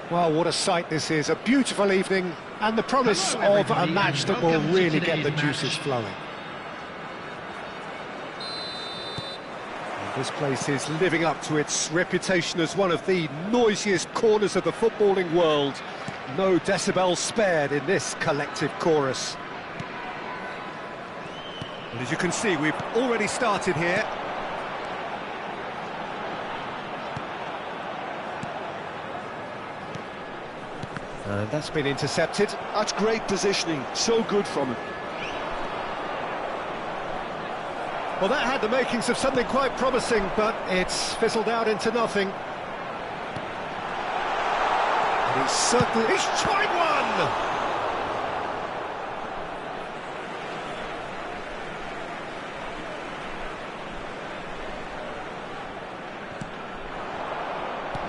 Well, what a sight this is, a beautiful evening, and the promise of a match that will really get the juices flowing. And this place is living up to its reputation as one of the noisiest corners of the footballing world. No decibels spared in this collective chorus. And as you can see, we've already started here. And that's been intercepted. That's great positioning, so good from him. Well, that had the makings of something quite promising, but it's fizzled out into nothing. And he's tried one!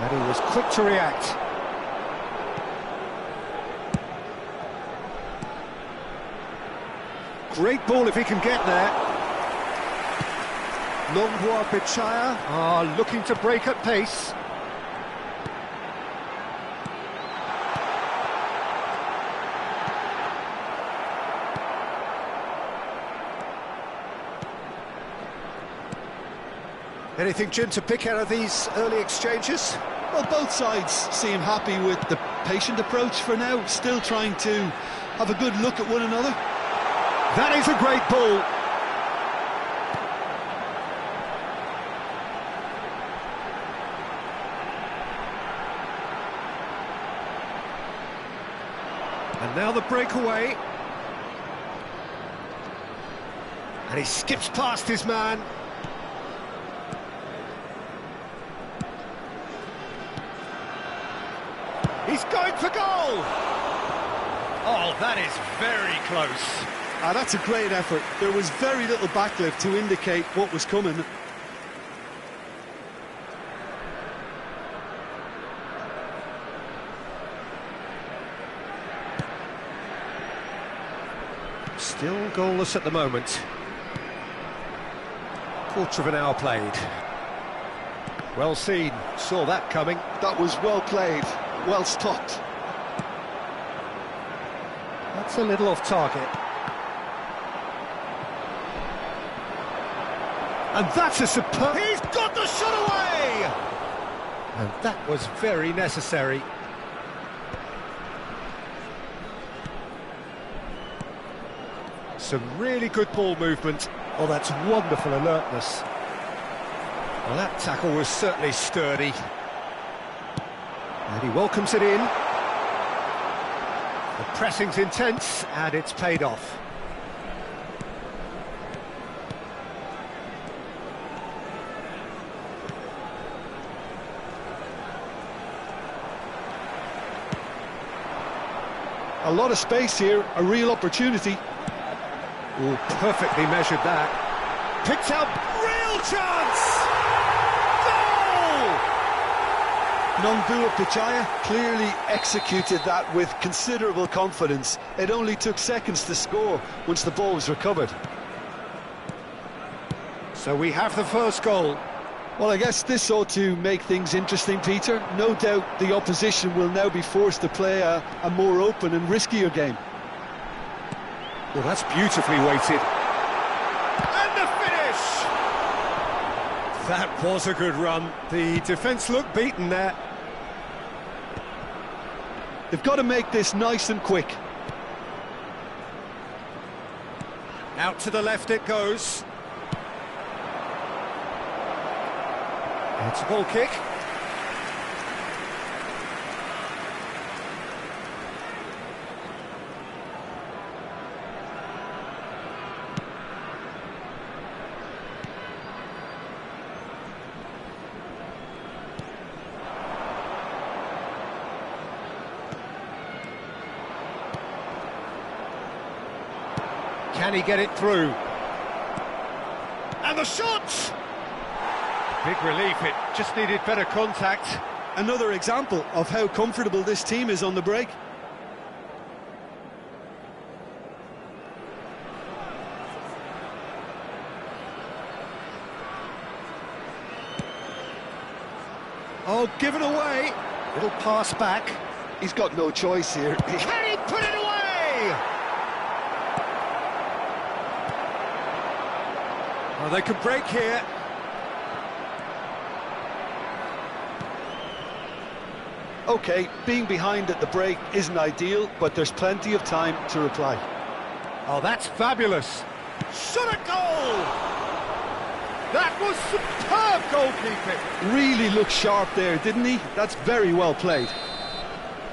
And he was quick to react. Great ball if he can get there. Nongbua Bichaya are looking to break at pace. Anything, Jim, to pick out of these early exchanges? Well, both sides seem happy with the patient approach for now, still trying to have a good look at one another. That is a great ball. And now the breakaway. And he skips past his man. He's going for goal! Oh, that is very close. That's a great effort. There was very little backlift to indicate what was coming. Still goalless at the moment. Quarter of an hour played. Well seen, saw that coming. That was well played, well stopped. That's a little off target. And that's a superb... He's got the shot away! And that was very necessary. Some really good ball movement. Oh, that's wonderful alertness. Well, that tackle was certainly sturdy. And he welcomes it in. The pressing's intense, and it's paid off. A lot of space here, a real opportunity. Oh, perfectly measured that. Picked out, real chance! Goal! Nongbua Bichaya clearly executed that with considerable confidence. It only took seconds to score once the ball was recovered. So we have the first goal. Well, I guess this ought to make things interesting, Peter. No doubt the opposition will now be forced to play a more open and riskier game. Well, that's beautifully weighted. And the finish! That was a good run. The defence looked beaten there. They've got to make this nice and quick. Out to the left it goes. It's a ball kick. Can he get it through? And the shot! Big relief, it just needed better contact. Another example of how comfortable this team is on the break. Oh, given away. Little pass back. He's got no choice here. Can he put it away? Oh, they could break here. Okay, being behind at the break isn't ideal, but there's plenty of time to reply. Oh, that's fabulous. Shot a goal! That was superb goalkeeping. Really looked sharp there, didn't he? That's very well played.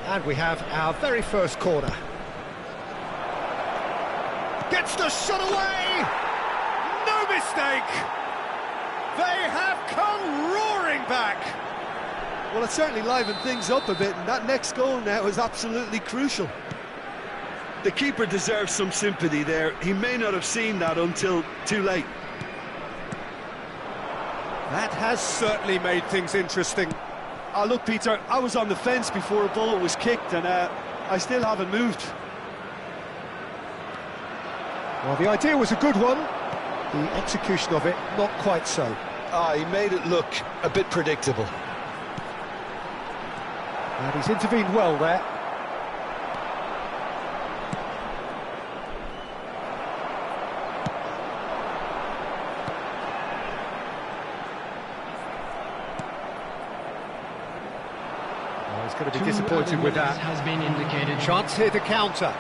And we have our very first corner. Gets the shot away! No mistake! They have come roaring back! Well, it certainly livened things up a bit, and that next goal now is absolutely crucial. The keeper deserves some sympathy there. He may not have seen that until too late. That has certainly made things interesting. Oh, look, Peter, I was on the fence before a ball was kicked, and I still haven't moved. Well, the idea was a good one. The execution of it, not quite so. He made it look a bit predictable. And he's intervened well there. Oh, he's going to be disappointed with that. Has been indicated. Chance here to counter.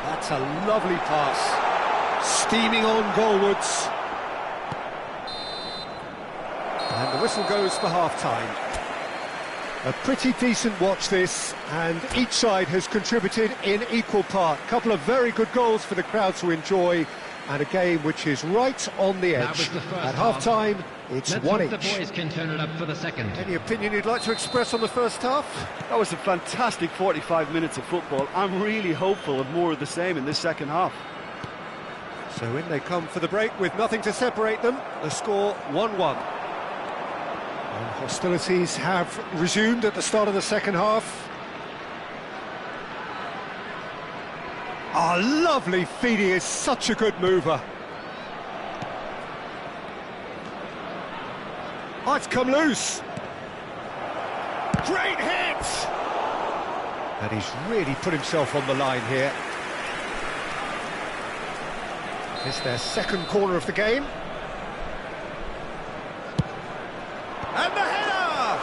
That's a lovely pass. Steaming on goalwards. And the whistle goes for half-time. A pretty decent watch this, and each side has contributed in equal part. A couple of very good goals for the crowd to enjoy, and a game which is right on the edge. At half-time, it's Let's 1 hope each. the boys can turn it up for the second. Any opinion you'd like to express on the first half? That was a fantastic 45 minutes of football. I'm really hopeful of more of the same in this second half. So in they come for the break with nothing to separate them. The score 1-1. And hostilities have resumed at the start of the second half. Oh, lovely feed. He is such a good mover. Oh, it's come loose. Great hit! And he's really put himself on the line here. It's their second corner of the game. And the header!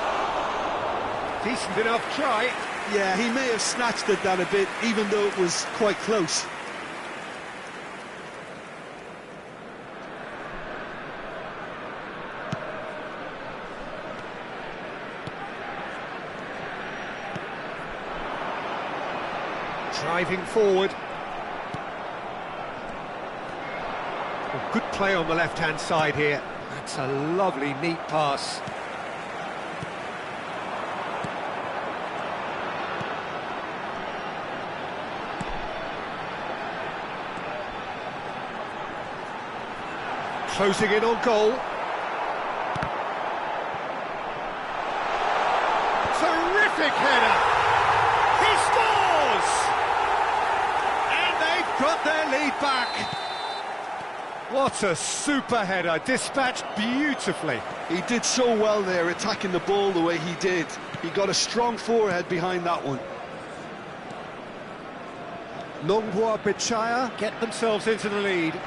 Decent enough try. Yeah, he may have snatched it down a bit, even though it was quite close. Driving forward. Good play on the left-hand side here. That's a lovely, neat pass. Closing in on goal. Terrific header! He scores! And they've got their lead back. What a super header, dispatched beautifully. He did so well there, attacking the ball the way he did. He got a strong forehead behind that one. Nongwa Bichaya get themselves into the lead.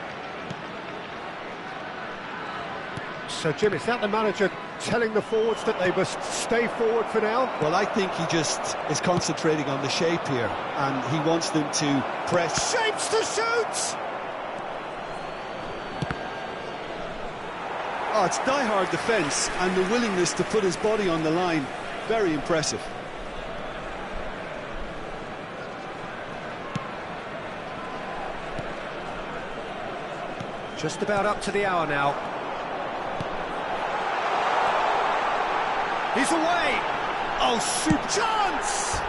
So, Jim, is that the manager telling the forwards that they must stay forward for now? Well, I think he just is concentrating on the shape here, and he wants them to press. Shapes to shoot! Oh, it's die-hard defence, and the willingness to put his body on the line. Very impressive. Just about up to the hour now. He's away! Oh, super chance!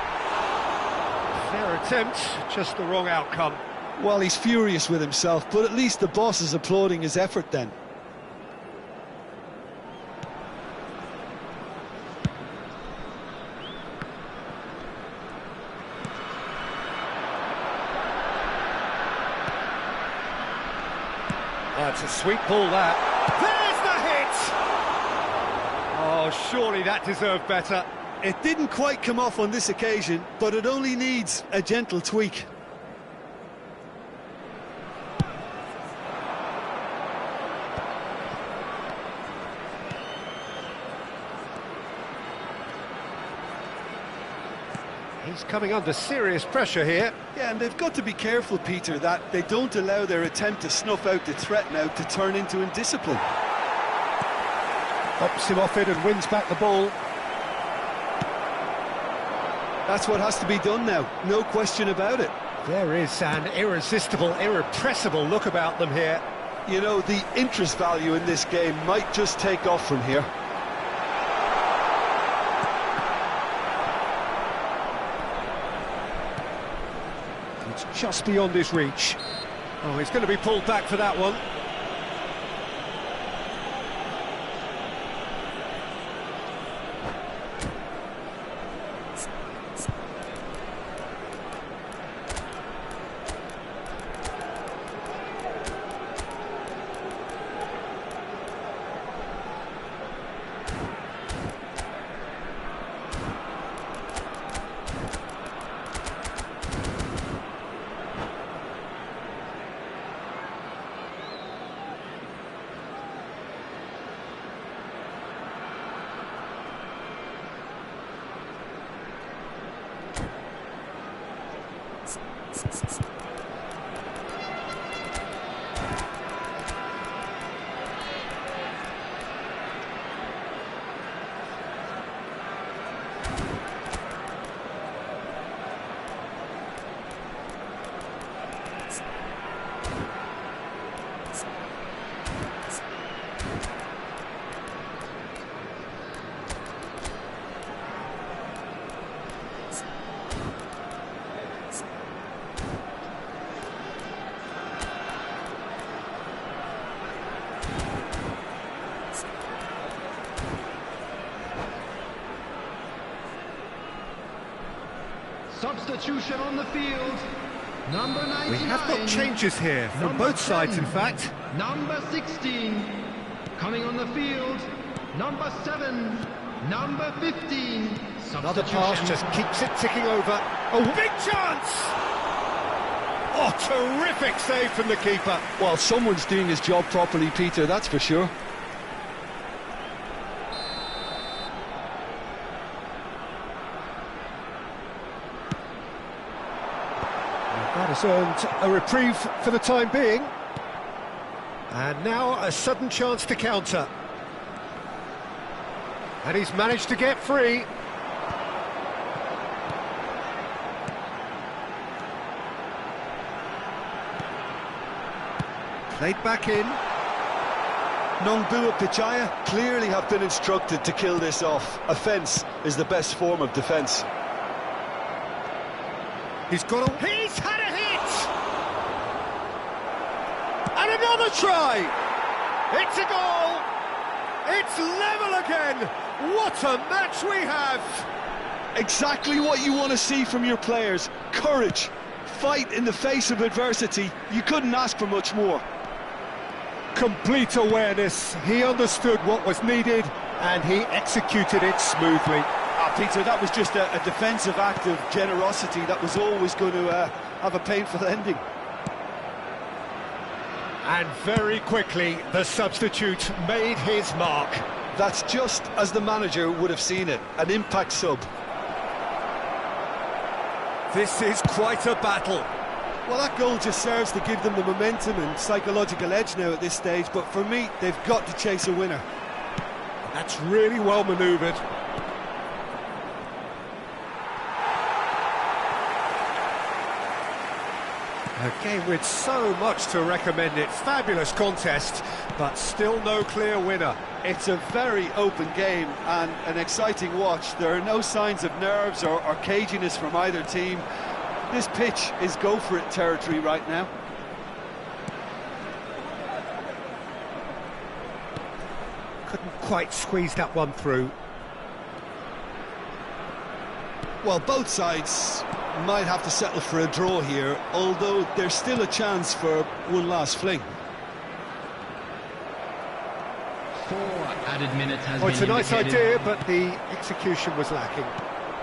Fair attempt, just the wrong outcome. Well, he's furious with himself, but at least the boss is applauding his effort then. That's a sweet ball, that. There's the hit! Oh, surely that deserved better. It didn't quite come off on this occasion, but it only needs a gentle tweak. He's coming under serious pressure here. Yeah, and they've got to be careful, Peter, that they don't allow their attempt to snuff out the threat now to turn into indiscipline. Pops him off it and wins back the ball. That's what has to be done now, no question about it. There is an irresistible, irrepressible look about them here. You know, the interest value in this game might just take off from here. It's just beyond his reach. Oh, he's going to be pulled back for that one. Substitution on the field. Number 99. We have got changes here from both sides, in fact. Number 16. Coming on the field. Number 7. Number 15. Another pass just keeps it ticking over. Oh, big chance! Oh, terrific save from the keeper. Well, someone's doing his job properly, Peter, that's for sure. That has earned a reprieve for the time being. And now a sudden chance to counter. And he's managed to get free. Played back in. Nongbua Pichaya clearly have been instructed to kill this off. Offence is the best form of defence. He's got a... He's had a hit! And another try! It's a goal! It's level again! What a match we have! Exactly what you want to see from your players. Courage. Fight in the face of adversity. You couldn't ask for much more. Complete awareness. He understood what was needed and he executed it smoothly. Peter, that was just a defensive act of generosity that was always going to have a painful ending. And very quickly, the substitute made his mark. That's just as the manager would have seen it, an impact sub. This is quite a battle. Well, that goal just serves to give them the momentum and psychological edge now at this stage, but for me, they've got to chase a winner. That's really well manoeuvred. A game with so much to recommend it. Fabulous contest, but still no clear winner. It's a very open game and an exciting watch. There are no signs of nerves or caginess from either team. This pitch is go-for-it territory right now. Couldn't quite squeeze that one through. Well, both sides might have to settle for a draw here, although there's still a chance for one last fling. 4 added minutes has Oh, been it's a nice indicated. idea, but the execution was lacking.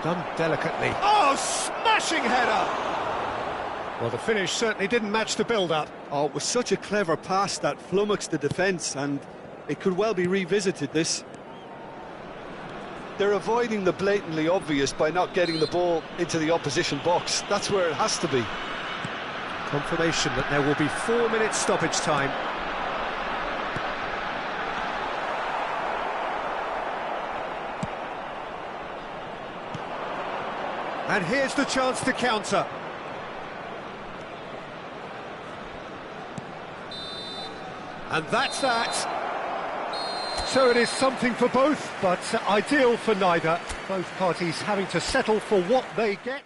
Done delicately. Oh, smashing header! Well, the finish certainly didn't match the build-up. Oh, it was such a clever pass that flummoxed the defence, and it could well be revisited, this. They're avoiding the blatantly obvious by not getting the ball into the opposition box. That's where it has to be. Confirmation that there will be 4 minutes stoppage time. And here's the chance to counter. And that's that. So it is something for both, but ideal for neither. Both parties having to settle for what they get.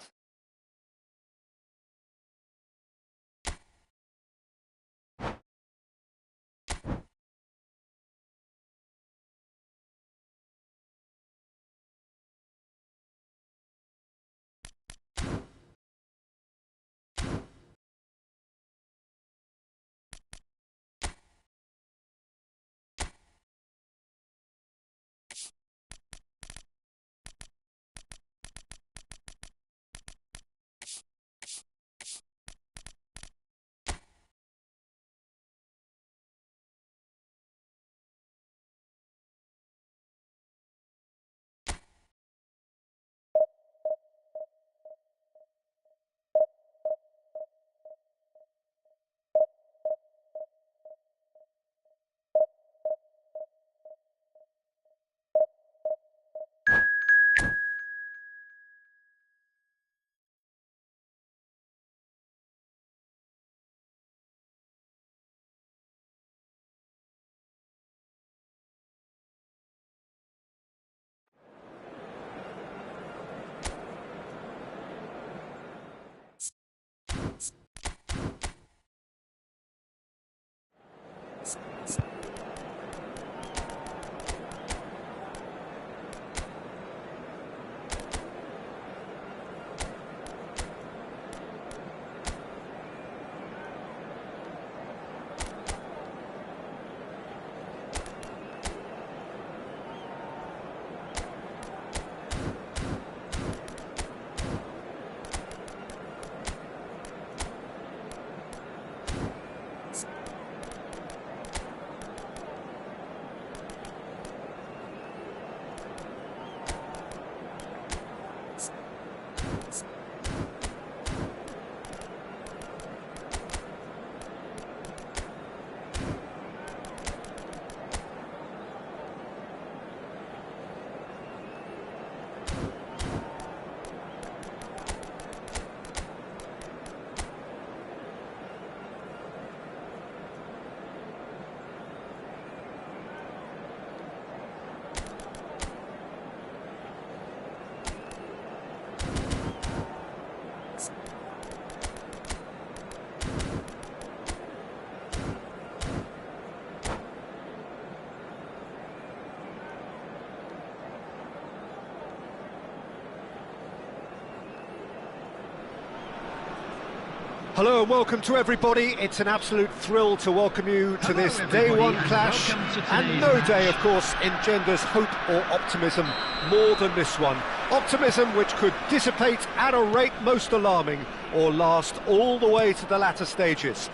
Hello and welcome to everybody. It's an absolute thrill to welcome you to this day one clash, and no day, of course, engenders hope or optimism more than this one. Optimism which could dissipate at a rate most alarming or last all the way to the latter stages.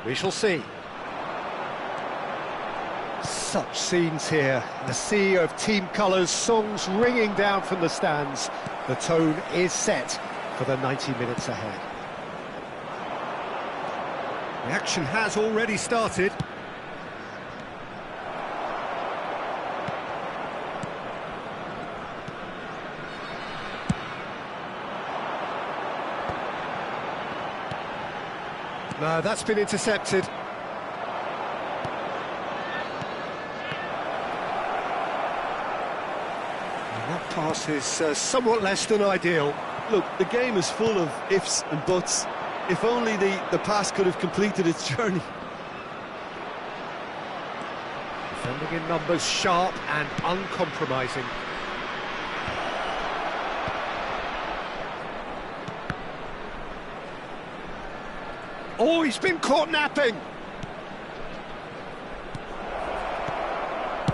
We shall see. Such scenes here, the sea of team colours, songs ringing down from the stands. The tone is set for the 90 minutes ahead. The action has already started. No, that's been intercepted. That pass is somewhat less than ideal. Look, the game is full of ifs and buts. If only the pass could have completed its journey. Defending in numbers, sharp and uncompromising. Oh, he's been caught napping!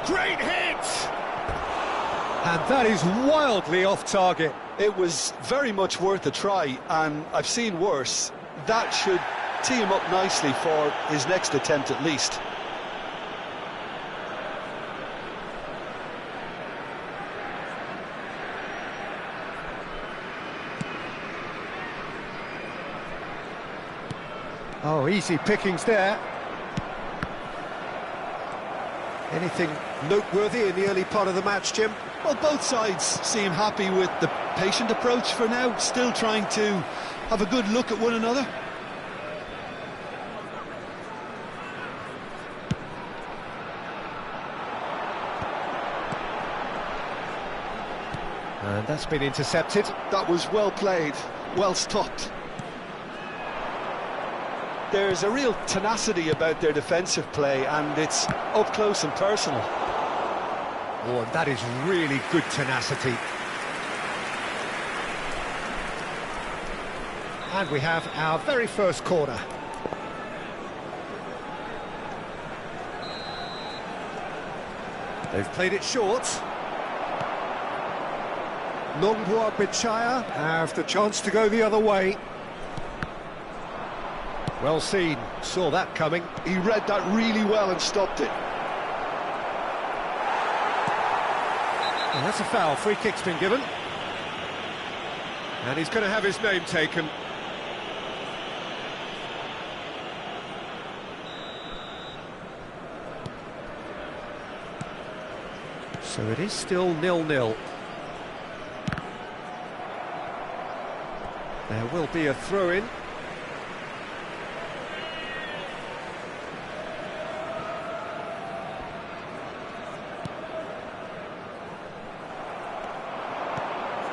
Great hit! And that is wildly off target. It was very much worth a try, and I've seen worse. That should tee him up nicely for his next attempt at least. Oh, easy pickings there. Anything noteworthy in the early part of the match, Jim? Well, both sides seem happy with the patient approach for now, still trying to have a good look at one another. And that's been intercepted. That was well played, well stopped. There's a real tenacity about their defensive play, and it's up close and personal. Oh, and that is really good tenacity. And we have our very first corner. They've played it short. Nongbua Bichaya have the chance to go the other way. Well seen, saw that coming. He read that really well and stopped it. Well, that's a foul, free kick's been given. And he's going to have his name taken. So it is still 0-0. There will be a throw-in.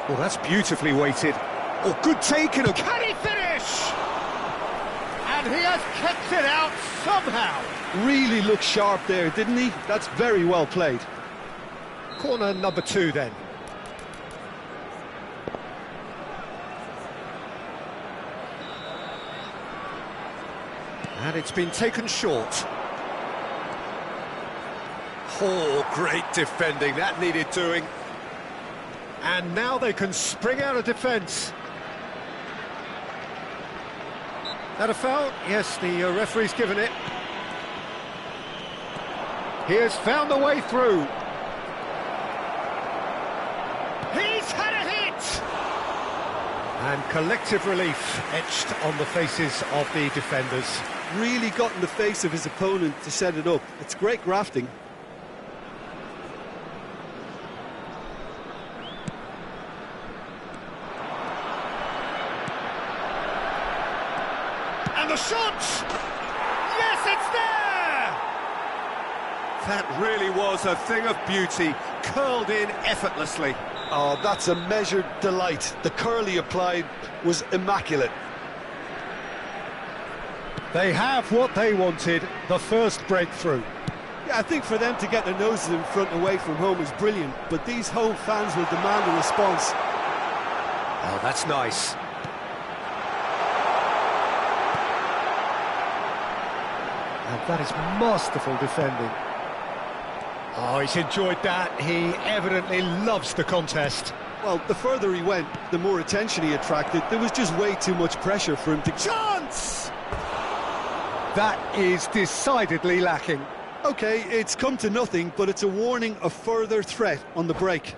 Well, that's beautifully weighted. Oh, good taken. Can he finish? And he has kept it out somehow. Really looked sharp there, didn't he? That's very well played. Corner number 2 then. And it's been taken short. Oh, great defending. That needed doing. And now they can spring out of defence. That a foul? Yes, the referee's given it. He has found the way through. He's had a hit! And collective relief etched on the faces of the defenders. Really got in the face of his opponent to set it up. It's great grafting. And the shot! Yes, it's there! That really was a thing of beauty, curled in effortlessly. Oh, that's a measured delight. The curl he applied was immaculate. They have what they wanted, the first breakthrough. Yeah, I think for them to get their noses in front away from home is brilliant, but these home fans will demand a response. Oh, that's nice. And that is masterful defending. Oh, he's enjoyed that. He evidently loves the contest. Well, the further he went, the more attention he attracted. There was just way too much pressure for him to... Chance! That is decidedly lacking. OK, it's come to nothing, but it's a warning of further threat on the break.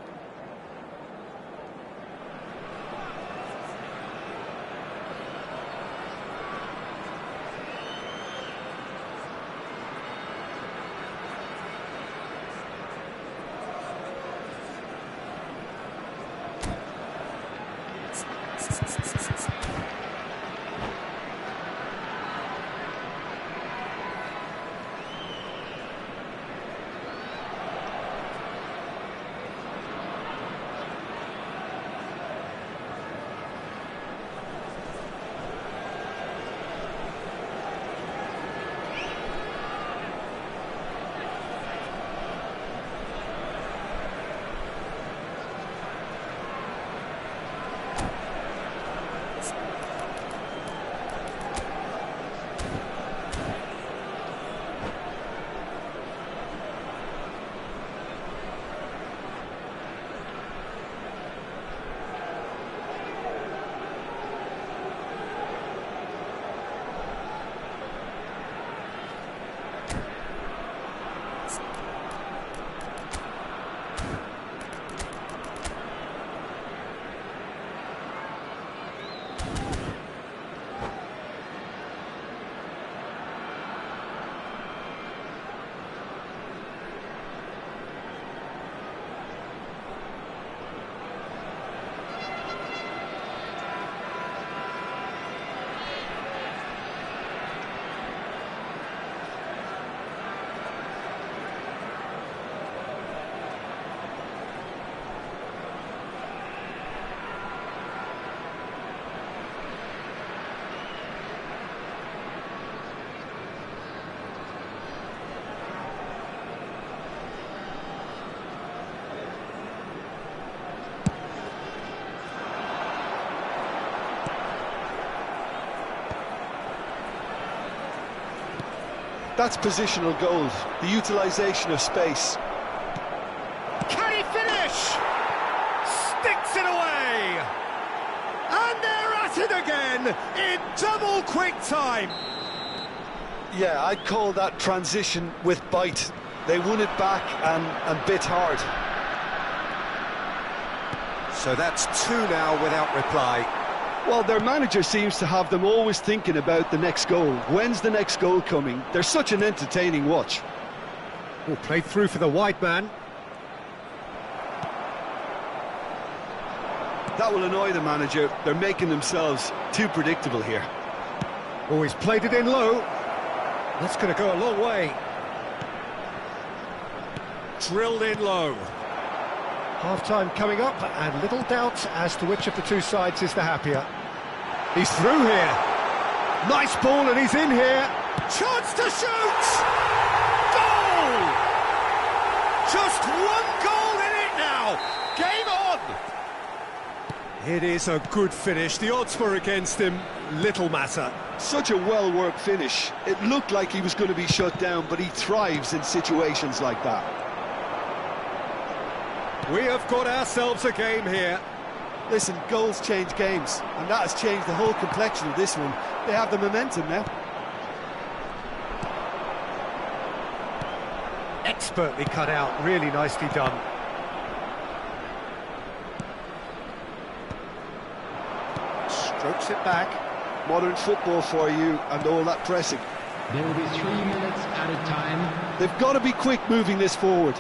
That's positional gold, the utilisation of space. Can he finish? Sticks it away! And they're at it again in double quick time. Yeah, I'd call that transition with bite. They won it back and bit hard. So that's two now without reply. Well, their manager seems to have them always thinking about the next goal. When's the next goal coming? They're such an entertaining watch. Oh, played through for the wide man. That will annoy the manager. They're making themselves too predictable here. Oh, he's played it in low. That's going to go a long way. Drilled in low. Half-time coming up, and little doubt as to which of the two sides is the happier. He's through here. Nice ball, and he's in here. Chance to shoot! Goal! Just one goal in it now. Game on! It is a good finish. The odds were against him. Little matter. Such a well-worked finish. It looked like he was going to be shut down, but he thrives in situations like that. We have got ourselves a game here. Listen, goals change games, and that has changed the whole complexion of this one. They have the momentum now. Expertly cut out, really nicely done. Strokes it back. Modern football for you, and all that pressing. There will be 3 minutes at a time. They've got to be quick moving this forward.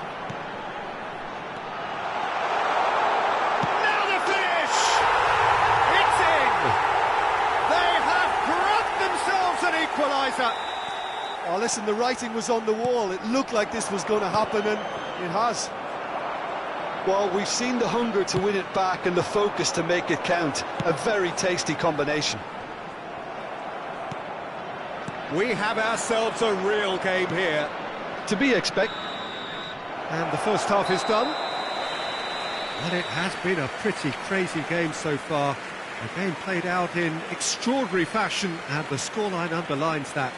Oh, listen, the writing was on the wall. It looked like this was going to happen, and it has. Well, we've seen the hunger to win it back and the focus to make it count. A very tasty combination. We have ourselves a real game here. To be expected. And the first half is done. Well, it has been a pretty crazy game so far. A game played out in extraordinary fashion, and the scoreline underlines that.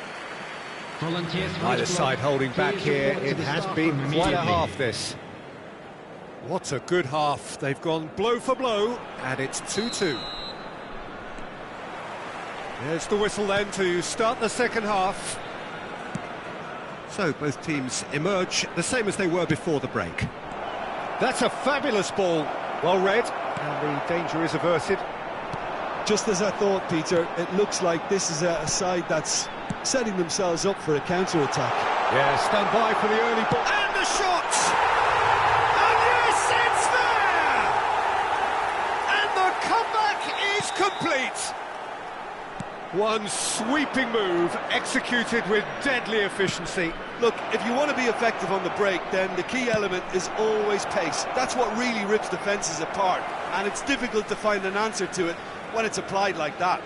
Either side holding back here. It has been quite a half, this. What a good half. They've gone blow for blow, and it's 2-2. There's the whistle then to start the second half. So both teams emerge the same as they were before the break. That's a fabulous ball, well read, and the danger is averted. Just as I thought, Peter, it looks like this is a side that's setting themselves up for a counter-attack. Yeah, stand by for the early ball. And the shot! And yes, it's there! And the comeback is complete! One sweeping move, executed with deadly efficiency. Look, if you want to be effective on the break, then the key element is always pace. That's what really rips defences apart, and it's difficult to find an answer to it when it's applied like that.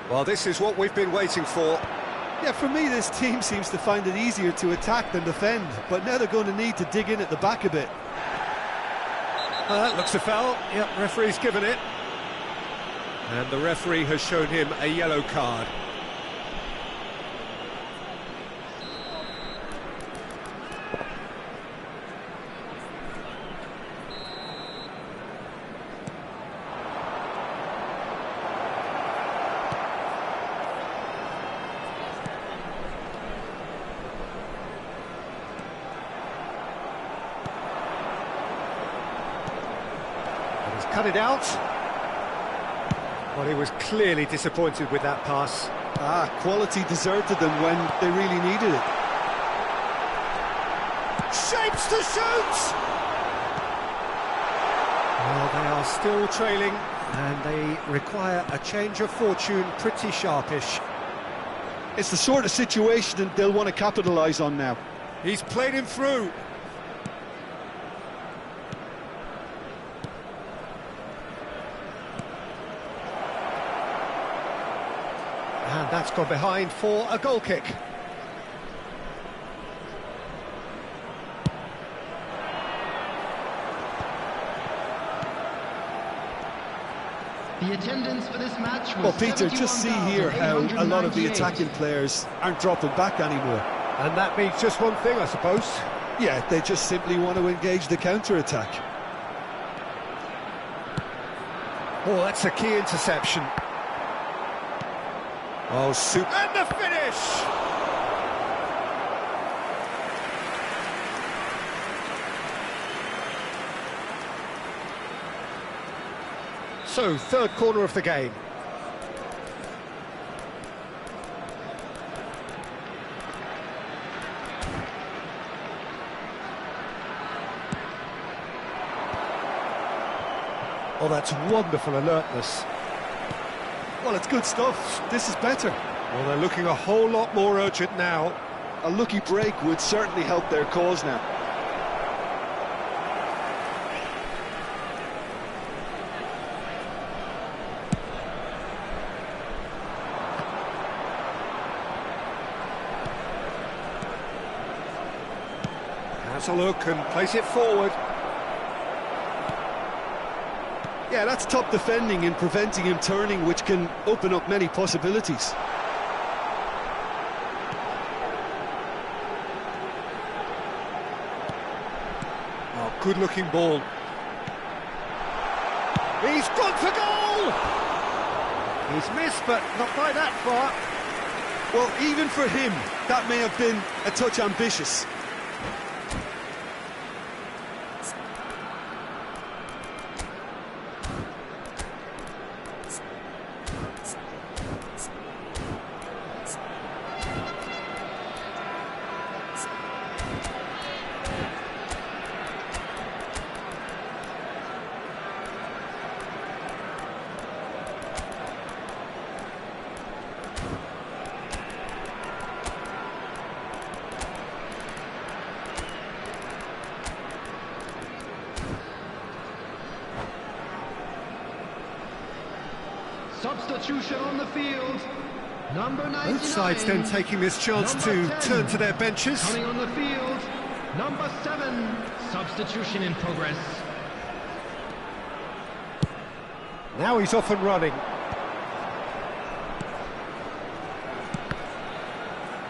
Well, this is what we've been waiting for. Yeah, for me, this team seems to find it easier to attack than defend, but now they're going to need to dig in at the back a bit. That looks a foul. Yep, referee's given it. And the referee has shown him a yellow card. He's cut it out. Well, he was clearly disappointed with that pass. Quality deserted them when they really needed it. Shapes to shoot! Well, they are still trailing, and they require a change of fortune pretty sharpish. It's the sort of situation that they'll want to capitalise on now. He's played him through. And that's gone behind for a goal kick. The attendance for this match was Well, Peter, just see here how a lot of the attacking players aren't dropping back anymore. And that means just one thing, I suppose. Yeah, they just simply want to engage the counter-attack. Oh, that's a key interception. Oh, super. And the finish! So, third corner of the game. Oh, that's wonderful alertness. Well, it's good stuff. This is better. Well, they're looking a whole lot more urgent now. A lucky break would certainly help their cause now. Has a look and plays it forward. Yeah, that's top defending and preventing him turning, which can open up many possibilities. Oh, good-looking ball. He's gone for goal! He's missed, but not by that far. Well, even for him, that may have been a touch ambitious. Substitution on the field. Number 99. Both sides then taking this chance to 10, turn to their benches. Coming on the field. Number 7. Substitution in progress. Now he's off and running.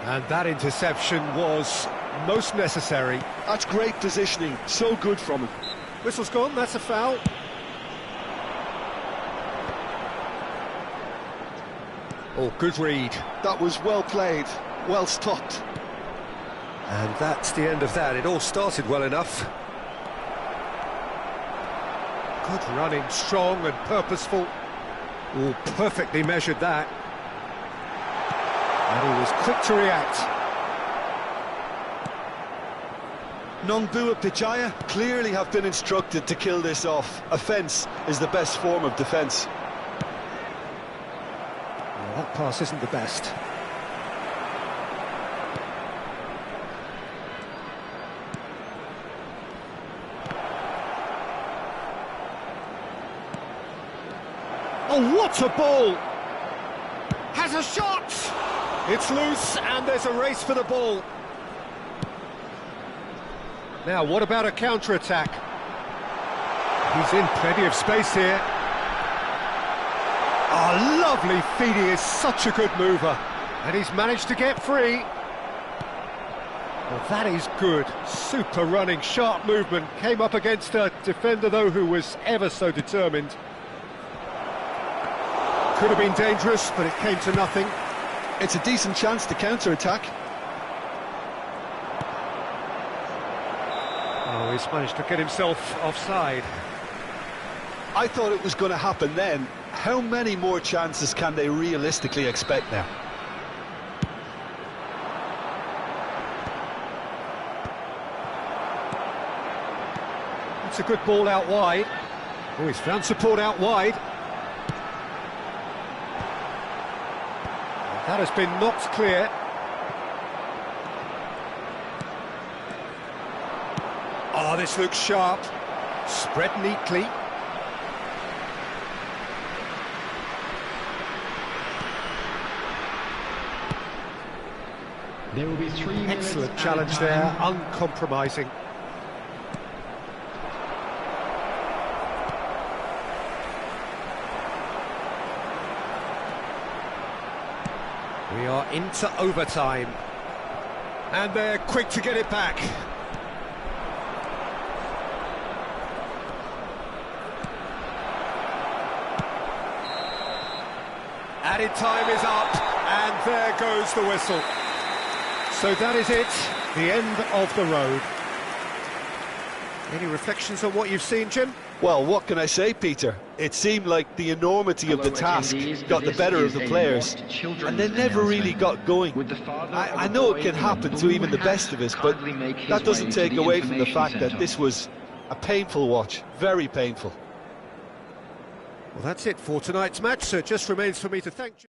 And that interception was most necessary. That's great positioning, so good from him. Whistle's gone, that's a foul. Oh, good read. That was well played. well stopped. And that's the end of that. It all started well enough. Good running, strong and purposeful. All perfectly measured that. And he was quick to react. Nongbua Pichaya clearly have been instructed to kill this off. Offence is the best form of defence. Well, that pass isn't the best. Oh, what a ball! Has a shot! It's loose and there's a race for the ball. Now, what about a counter-attack? He's in plenty of space here. Oh, lovely feed, he is such a good mover. And he's managed to get free. Well, that is good. Super running, sharp movement. Came up against a defender, though, who was ever so determined. Could have been dangerous, but it came to nothing. It's a decent chance to counter-attack. Oh, he's managed to get himself offside. I thought it was going to happen then. How many more chances can they realistically expect now? It's a good ball out wide. Oh, he's found support out wide. That has been knocked clear. Oh, this looks sharp. Spread neatly. There will be 3 minutes. Excellent challenge there, uncompromising. We are into overtime. And they're quick to get it back. Added time is up, and there goes the whistle. So that is it, the end of the road. Any reflections on what you've seen, Jim? Well, what can I say, Peter? It seemed like the enormity of the task got the better of the players, and they never really got going. I know it can happen to even the best of us, but that doesn't take away from the fact that this was a painful watch, very painful. Well, that's it for tonight's match, so it just remains for me to thank you.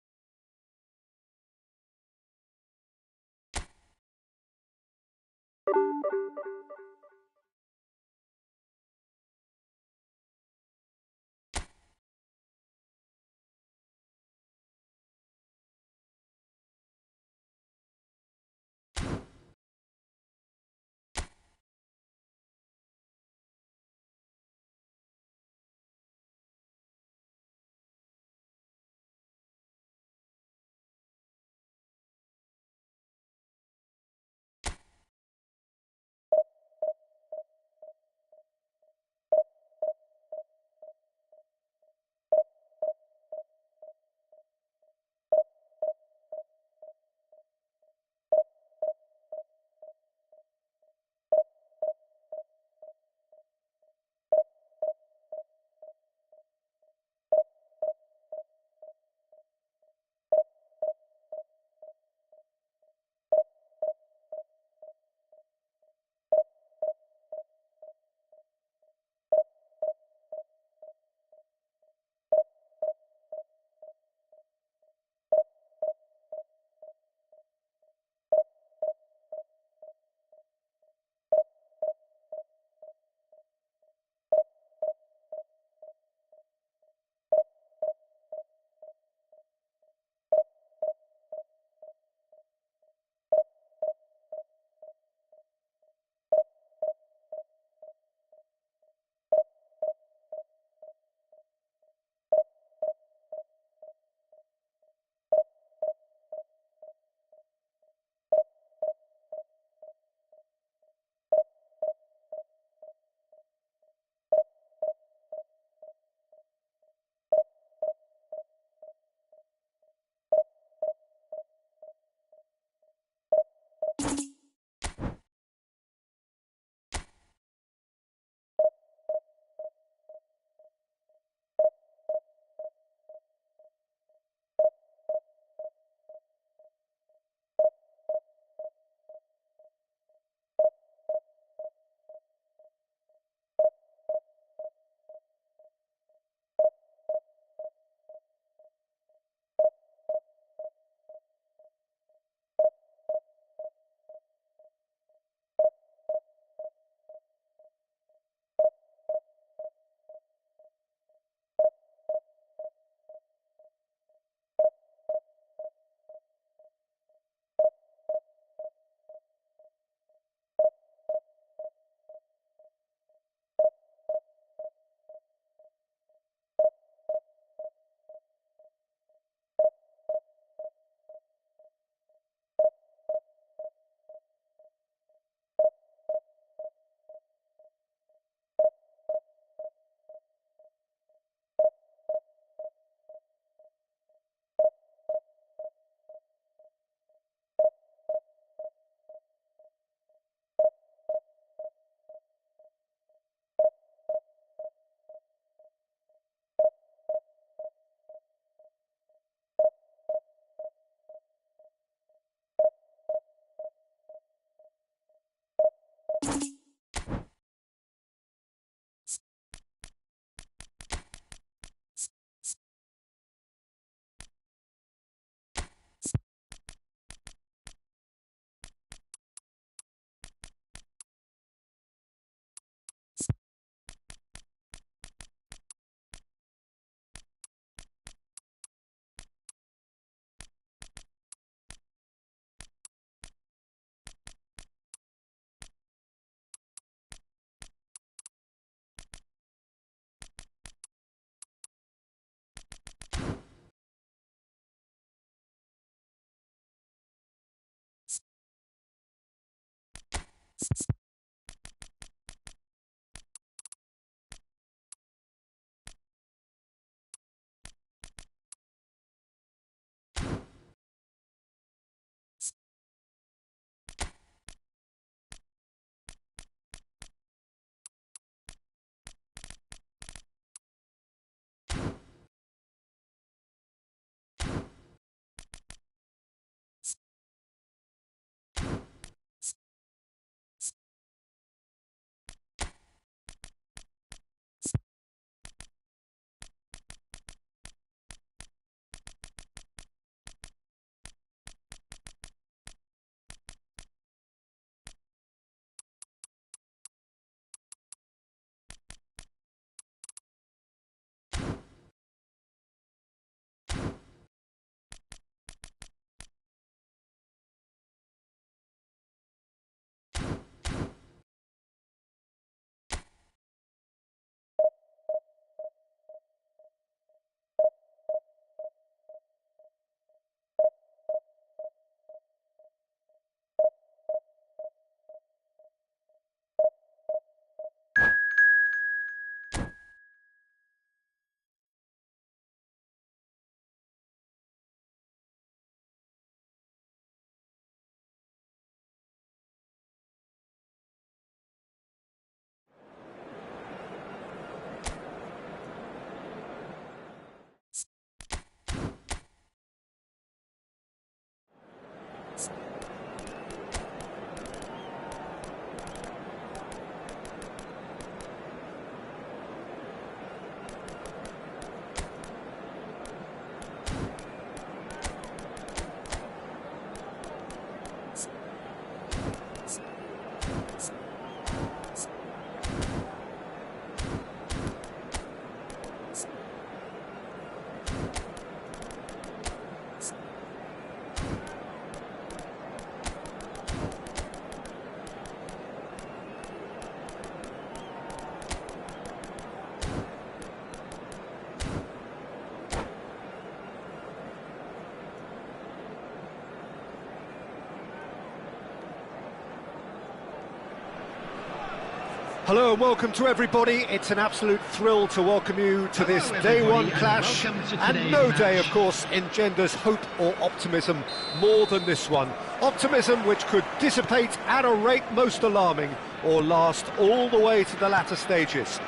Hello and welcome to everybody. It's an absolute thrill to welcome you to this day one clash, and no day, of course, engenders hope or optimism more than this one. Optimism which could dissipate at a rate most alarming or last all the way to the latter stages.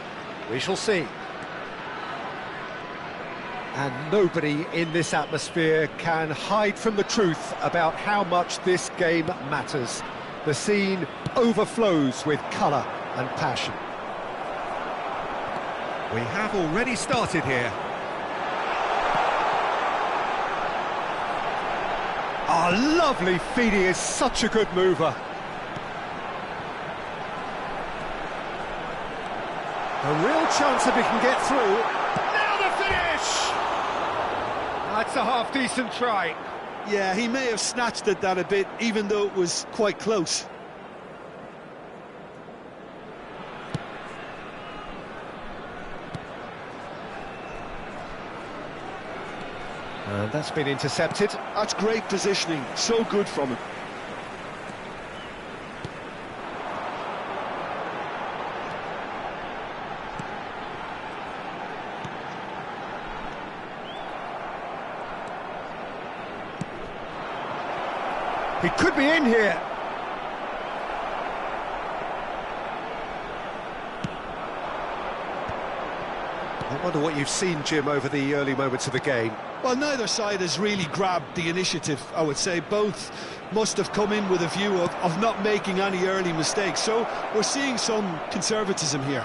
We shall see. And nobody in this atmosphere can hide from the truth about how much this game matters. The scene overflows with colour and passion. We have already started here. Oh, lovely feed. He is such a good mover. A real chance if he can get through. Now the finish! That's a half-decent try. Yeah, he may have snatched at that a bit, even though it was quite close. And that's been intercepted. That's great positioning, so good from him. He could be in here. I wonder what you've seen, Jim, over the early moments of the game. Well, neither side has really grabbed the initiative, I would say. Both must have come in with a view of not making any early mistakes. So we're seeing some conservatism here.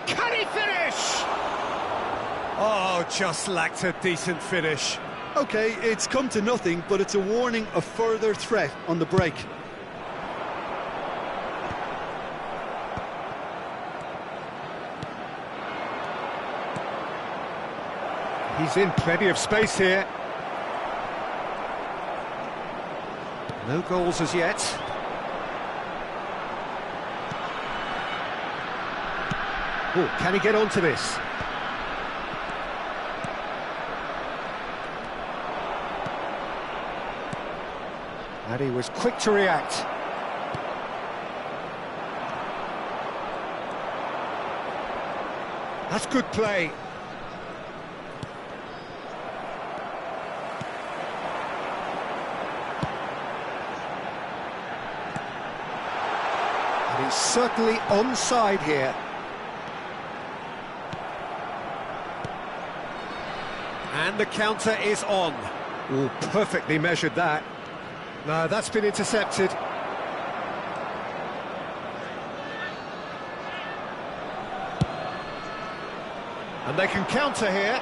Can he finish? Oh, just lacked a decent finish. OK, it's come to nothing, but it's a warning of further threat on the break. He's in plenty of space here. No goals as yet. Oh, can he get onto this? And he was quick to react. That's good play. And he's certainly onside here. And the counter is on. Oh, perfectly measured that. No, that's been intercepted. And they can counter here.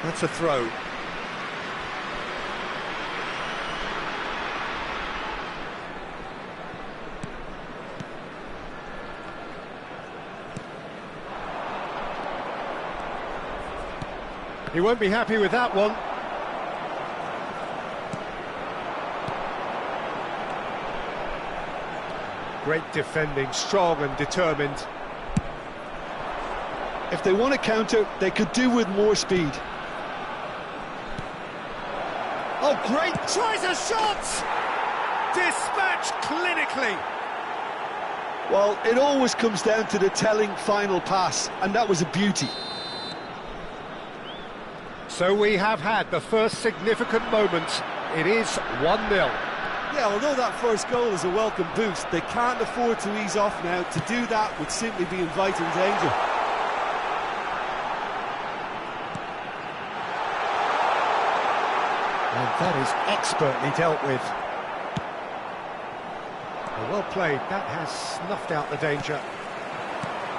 That's a throw. He won't be happy with that one. Great defending, strong and determined. If they want to counter, they could do with more speed. Oh, great! Tries a shot! Dispatched clinically. Well, it always comes down to the telling final pass, and that was a beauty. So we have had the first significant moment. It is 1-0. Yeah, although that first goal is a welcome boost, they can't afford to ease off now. To do that would simply be inviting danger. And that is expertly dealt with. Well played, that has snuffed out the danger.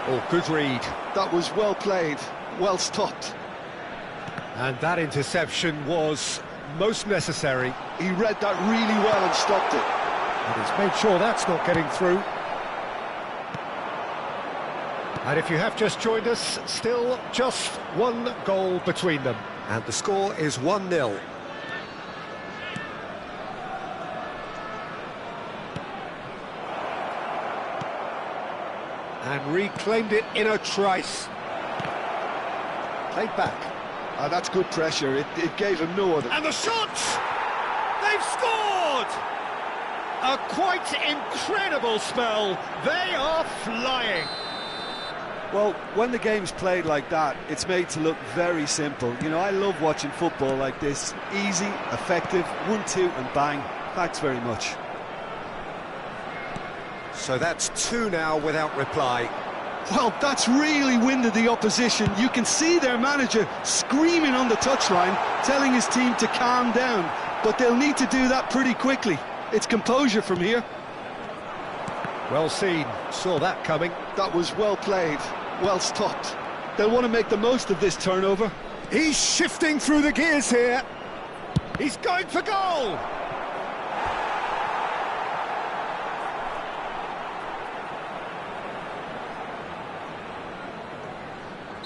Oh, good read. That was well played, well stopped. And that interception was most necessary. He read that really well and stopped it. And he's made sure that's not getting through. And if you have just joined us, still just one goal between them. And the score is 1-0. And reclaimed it in a trice. Played back. That's good pressure. It gave him no other. And the shot! They've scored! A quite incredible spell. They are flying. Well, when the game's played like that, it's made to look very simple. You know, I love watching football like this. Easy, effective, 1-2 and bang. Thanks very much. So that's 2 now without reply. Well, that's really winded the opposition. You can see their manager screaming on the touchline, telling his team to calm down. But they'll need to do that pretty quickly. It's composure from here. Well seen, saw that coming. That was well played, well stopped. They'll want to make the most of this turnover. He's shifting through the gears here. He's going for goal.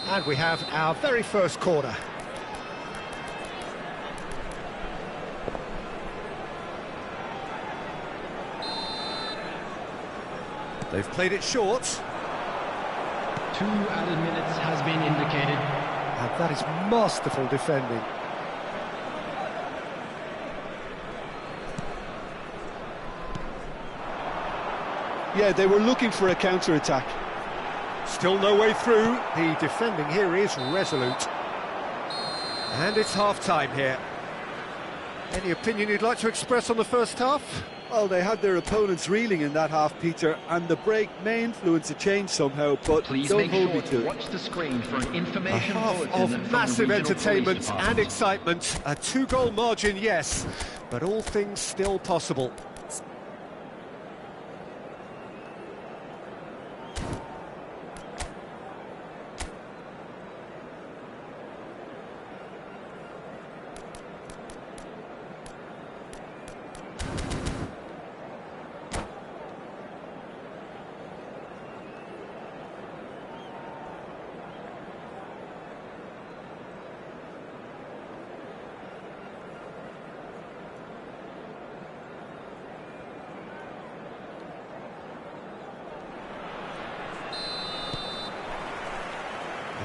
And we have our very first corner. They've played it short. 2 added minutes has been indicated. And that is masterful defending. Yeah, they were looking for a counter-attack. Still no way through. The defending here is resolute. And it's half-time here. Any opinion you'd like to express on the first half? Well, they had their opponents reeling in that half, Peter, and the break may influence a change somehow, but Please don't make hold sure me to to watch the screen for an A information half bulletin of from the massive regional entertainment police and department. excitement. A 2-goal margin, yes, but all things still possible.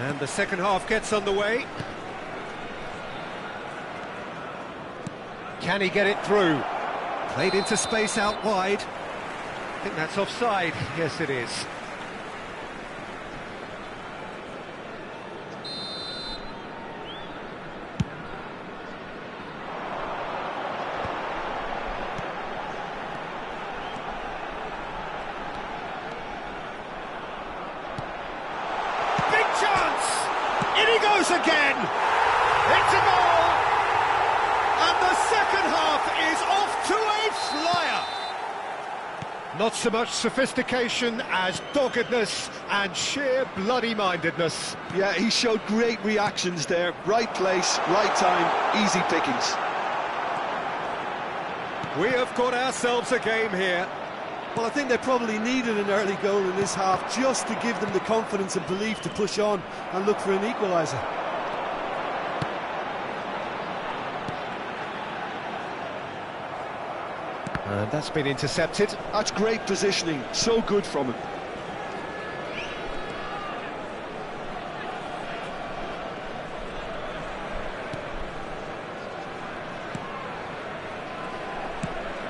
And the second half gets underway. Can he get it through? Played into space out wide. I think that's offside. Yes, it is. In he goes again! It's a goal! And the second half is off to a flyer! Not so much sophistication as doggedness and sheer bloody-mindedness. Yeah, he showed great reactions there. Right place, right time, easy pickings. We have got ourselves a game here. Well, I think they probably needed an early goal in this half just to give them the confidence and belief to push on and look for an equaliser. And that's been intercepted. That's great positioning, so good from him.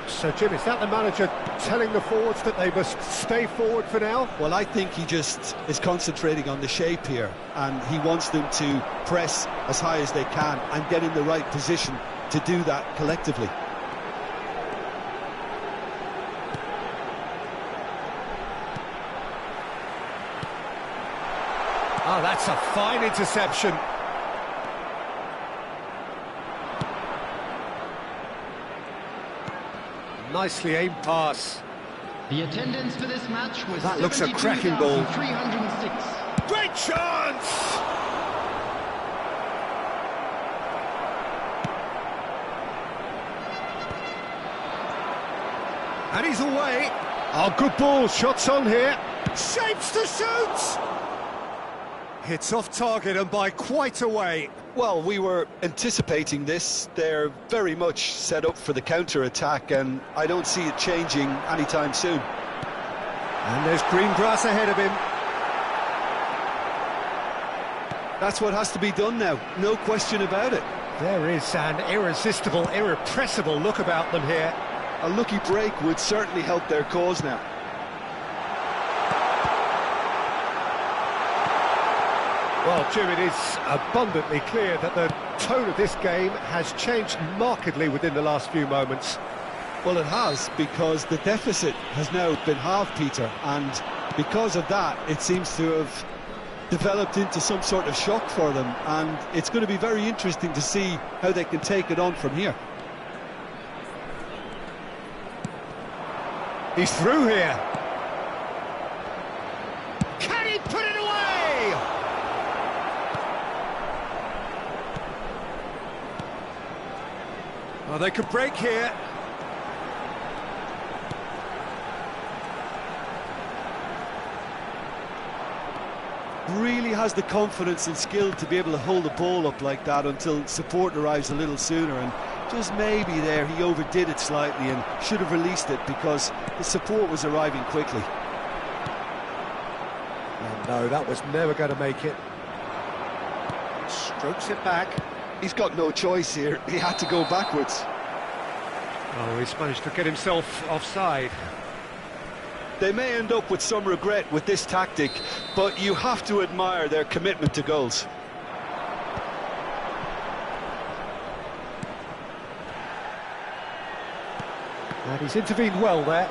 So, Jim, is that the manager telling the forwards that they must stay forward for now? Well, I think he just is concentrating on the shape here, and he wants them to press as high as they can and get in the right position to do that collectively. Oh, that's a fine interception. Nicely aimed pass. The attendance for this match was That looks a cracking ball. 72,306. Great chance! And he's away. Oh, good ball. Shots on here. Shapes to shoot! Hits off target and by quite a way. Well, we were anticipating this. They're very much set up for the counter-attack, and I don't see it changing anytime soon. And there's green grass ahead of him. That's what has to be done now, no question about it. There is an irresistible, irrepressible look about them here. A lucky break would certainly help their cause now. Well, Jim, it is abundantly clear that the tone of this game has changed markedly within the last few moments. Well, it has, because the deficit has now been halved, Peter, and because of that, it seems to have developed into some sort of shock for them, and it's going to be very interesting to see how they can take it on from here. He's through here. Can he put it away? Well, they could break here. Really has the confidence and skill to be able to hold the ball up like that until support arrives a little sooner, and just maybe there he overdid it slightly and should have released it because the support was arriving quickly. And no, that was never going to make it. Strokes it back. He's got no choice here, he had to go backwards. Oh, he's managed to get himself offside. They may end up with some regret with this tactic, but you have to admire their commitment to goals. And he's intervened well there.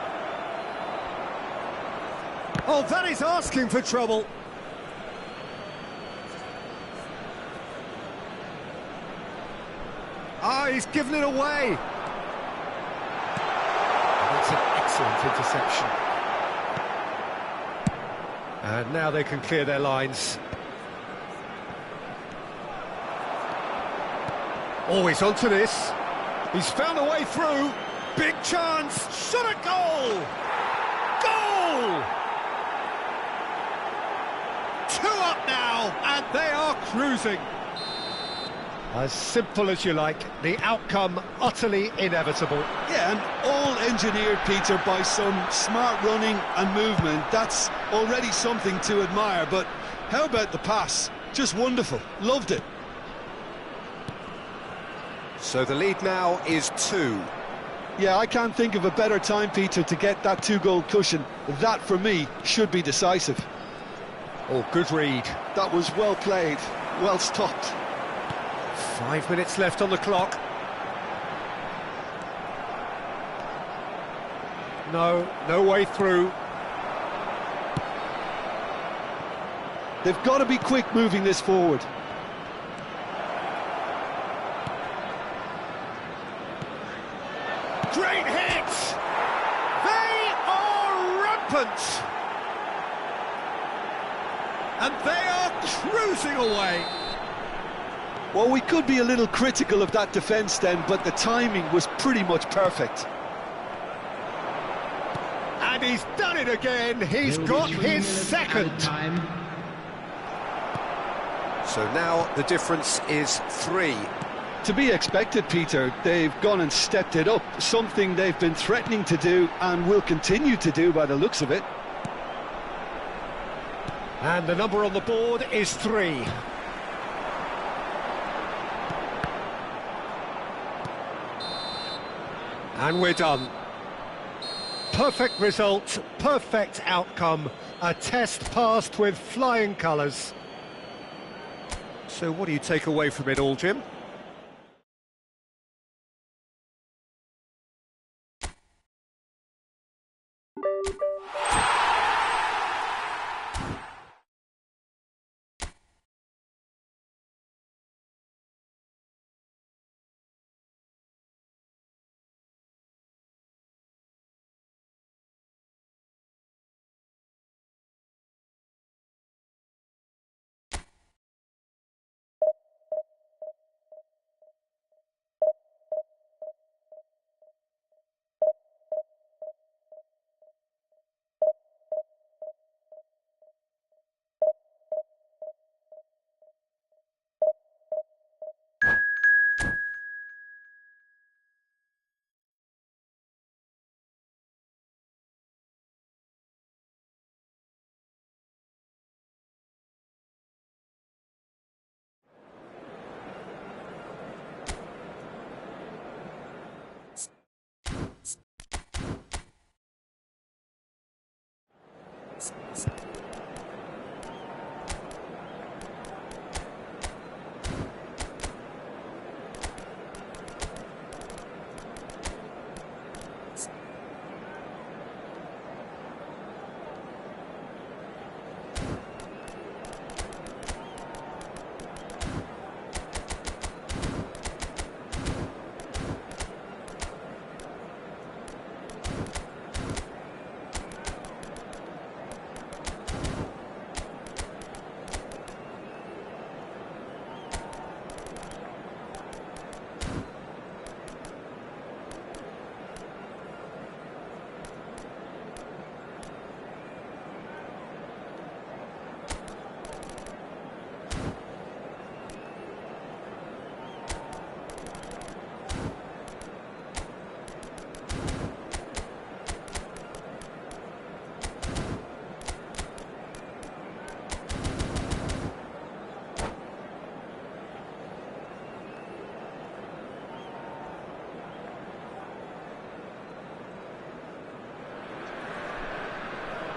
Oh, that is asking for trouble. Ah, he's given it away. That's an excellent interception. And now they can clear their lines. Oh, he's onto this. He's found a way through. Big chance. Shot at goal. Goal! 2 up now, and they are cruising. As simple as you like, the outcome utterly inevitable. Yeah, and all engineered, Peter, by some smart running and movement. That's already something to admire, but how about the pass? Just wonderful, loved it. So the lead now is 2. Yeah, I can't think of a better time, Peter, to get that 2-goal cushion. That, for me, should be decisive. Oh, good read. That was well played, well stopped. 5 minutes left on the clock. No way through. They've got to be quick moving this forward. Great hit! They are rampant! And they are cruising away. Well, we could be a little critical of that defence then, but the timing was pretty much perfect. And he's done it again. He's got his second. So now the difference is 3. To be expected, Peter. They've gone and stepped it up, something they've been threatening to do and will continue to do by the looks of it. And the number on the board is 3. And we're done. Perfect result, perfect outcome, a test passed with flying colours. So what do you take away from it all, Jim?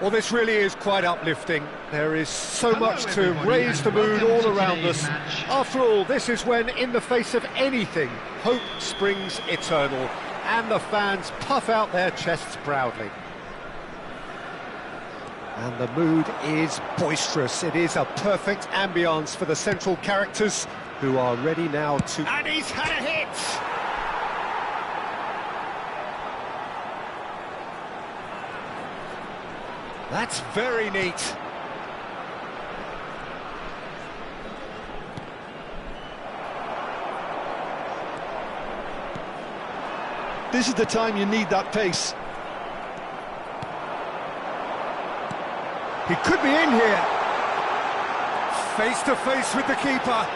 Well, this really is quite uplifting. There is so Hello, much to everybody, raise and the mood welcome all to around today's us. match. After all, this is when, in the face of anything, hope springs eternal, and the fans puff out their chests proudly. And the mood is boisterous. It is a perfect ambience for the central characters, who are ready now to... And he's had a hit! That's very neat. This is the time you need that pace. He could be in here. Face to face with the keeper.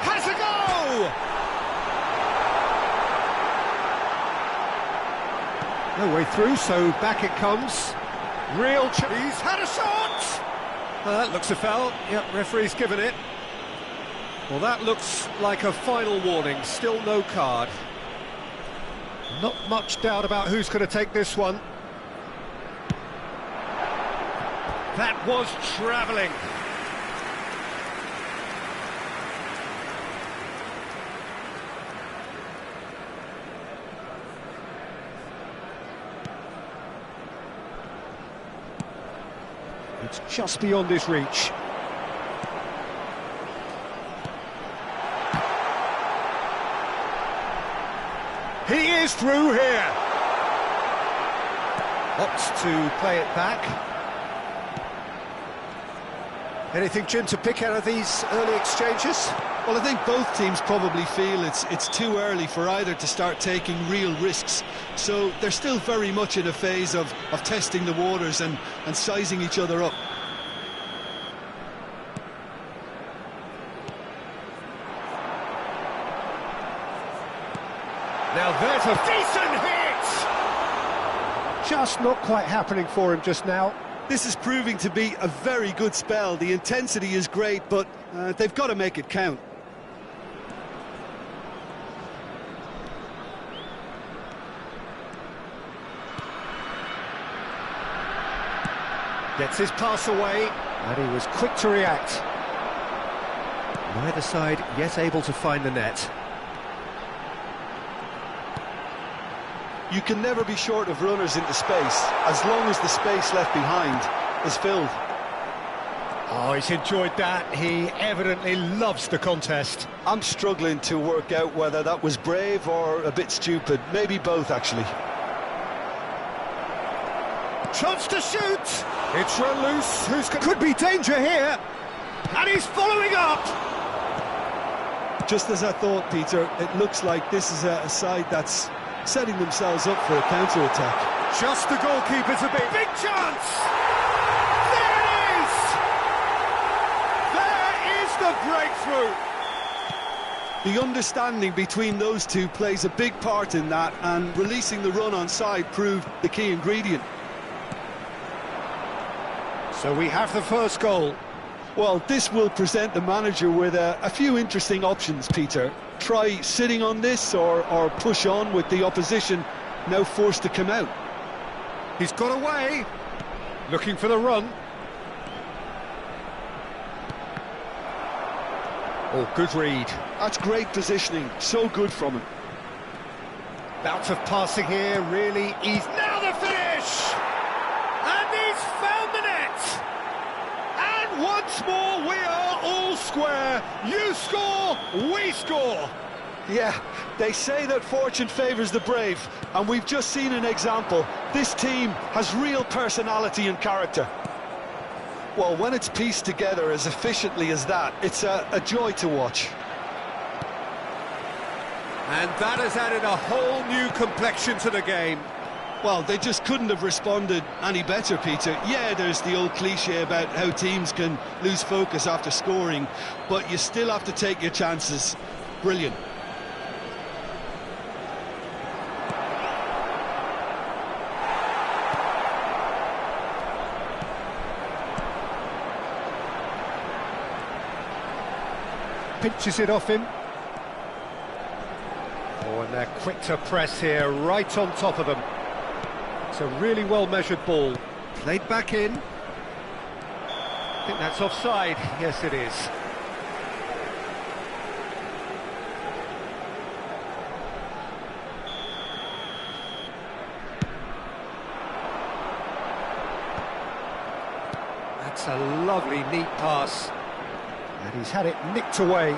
Has a go! No way through, so back it comes. Real he's had a shot! That looks a foul. Yep, referee's given it. Well, that looks like a final warning. Still no card. Not much doubt about who's going to take this one. That was travelling. It's just beyond his reach. He is through here. Opts to play it back. Anything, Jim, to pick out of these early exchanges? Well, I think both teams probably feel it's too early for either to start taking real risks. So they're still very much in a phase of testing the waters and sizing each other up. Now there's a decent hit! Just not quite happening for him just now. This is proving to be a very good spell. The intensity is great, but they've got to make it count. Gets his pass away, and he was quick to react. Neither side yet able to find the net. You can never be short of runners into space, as long as the space left behind is filled. Oh, he's enjoyed that. He evidently loves the contest. I'm struggling to work out whether that was brave or a bit stupid. Maybe both, actually. Chance to shoot! It's run loose. Could be danger here. And he's following up! Just as I thought, Peter, it looks like this is a side that's setting themselves up for a counter-attack. Just the goalkeeper's a big chance! There it is! There is the breakthrough! The understanding between those two plays a big part in that, and releasing the run on side proved the key ingredient. So we have the first goal. Well, this will present the manager with a few interesting options, Peter. Try sitting on this or push on with the opposition now forced to come out. He's got away. Looking for the run. Oh, good read. That's great positioning. So good from him. Bouts of passing here, really easy. Now the finish! And he's found the net! And once more we are all square. You score, we score! Yeah, they say that fortune favours the brave, and we've just seen an example. This team has real personality and character. Well, when it's pieced together as efficiently as that, it's a joy to watch. And that has added a whole new complexion to the game. Well, they just couldn't have responded any better, Peter. Yeah, there's the old cliche about how teams can lose focus after scoring, but you still have to take your chances. Brilliant. Pinches it off him. Oh, and they're quick to press here, right on top of them. It's a really well-measured ball. Played back in. I think that's offside. Yes, it is. That's a lovely, neat pass. And he's had it nicked away.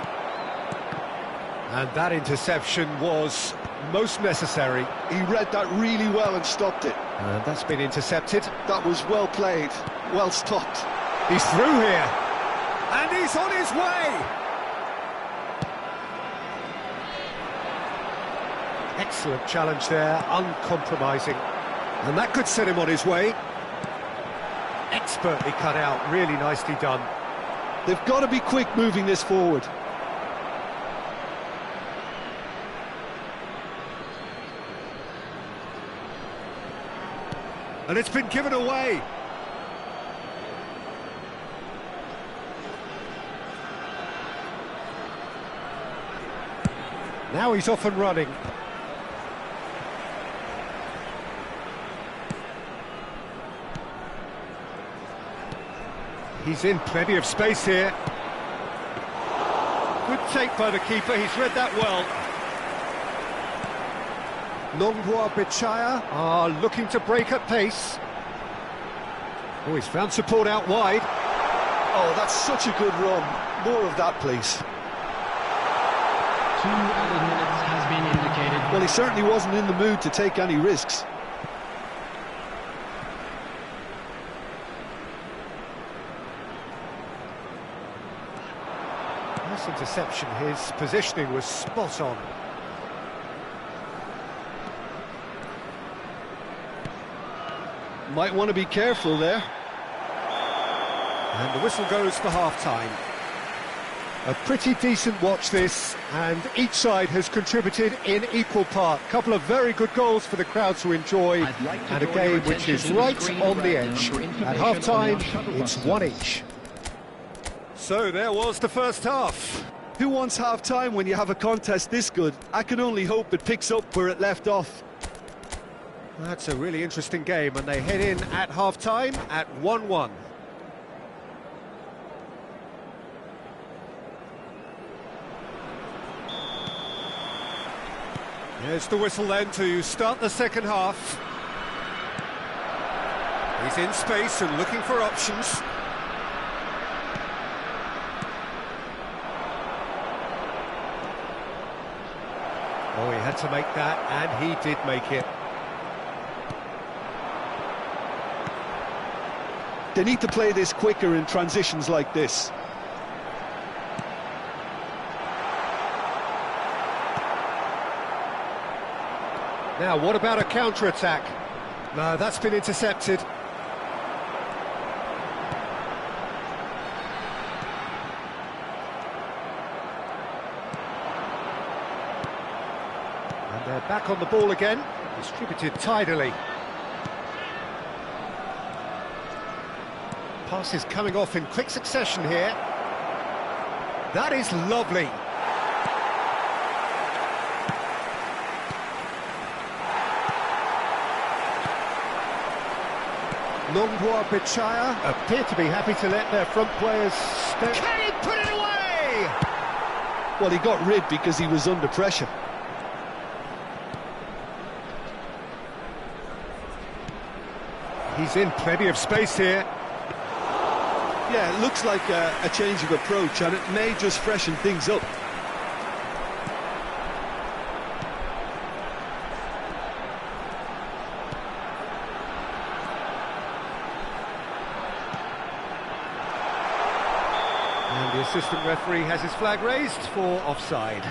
And that interception was most necessary. He read that really well and stopped it. And that's been intercepted. That was well played, well stopped. He's through here. And he's on his way! Excellent challenge there, uncompromising. And that could set him on his way. Expertly cut out, really nicely done. They've got to be quick moving this forward. And it's been given away. Now he's off and running. He's in plenty of space here. Good take by the keeper, he's read that well. Longboa Bichaya are looking to break at pace. Oh, he's found support out wide. Oh, that's such a good run. More of that, please. 2 added minutes has been indicated. Well, he certainly wasn't in the mood to take any risks. Nice interception, his positioning was spot on. Might want to be careful there. And the whistle goes for half-time. A pretty decent watch this, and each side has contributed in equal part. Couple of very good goals for the crowd to enjoy, and a game which is right on the edge. At half-time, it's 1 each. So there was the first half. Who wants half-time when you have a contest this good? I can only hope it picks up where it left off. That's a really interesting game, and they head in at half-time at 1-1. There's the whistle then to start the second half. He's in space and looking for options. Oh, he had to make that, and he did make it. They need to play this quicker in transitions like this. Now, what about a counter-attack? No, that's been intercepted. And they're back on the ball again, distributed tidily. Passes coming off in quick succession here. That is lovely. Longboa Bichaya appear to be happy to let their front players step. Can he put it away? Well, he got rid because he was under pressure. He's in plenty of space here. Yeah, it looks like a change of approach, and it may just freshen things up. And the assistant referee has his flag raised for offside.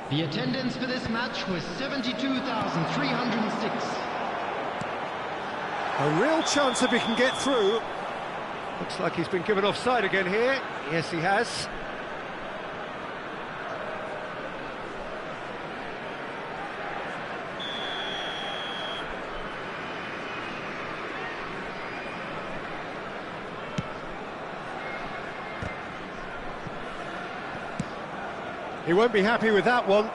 The attendance for this match was 72,306. A real chance if he can get through. Looks like he's been given offside again here. Yes, he has. He won't be happy with that one.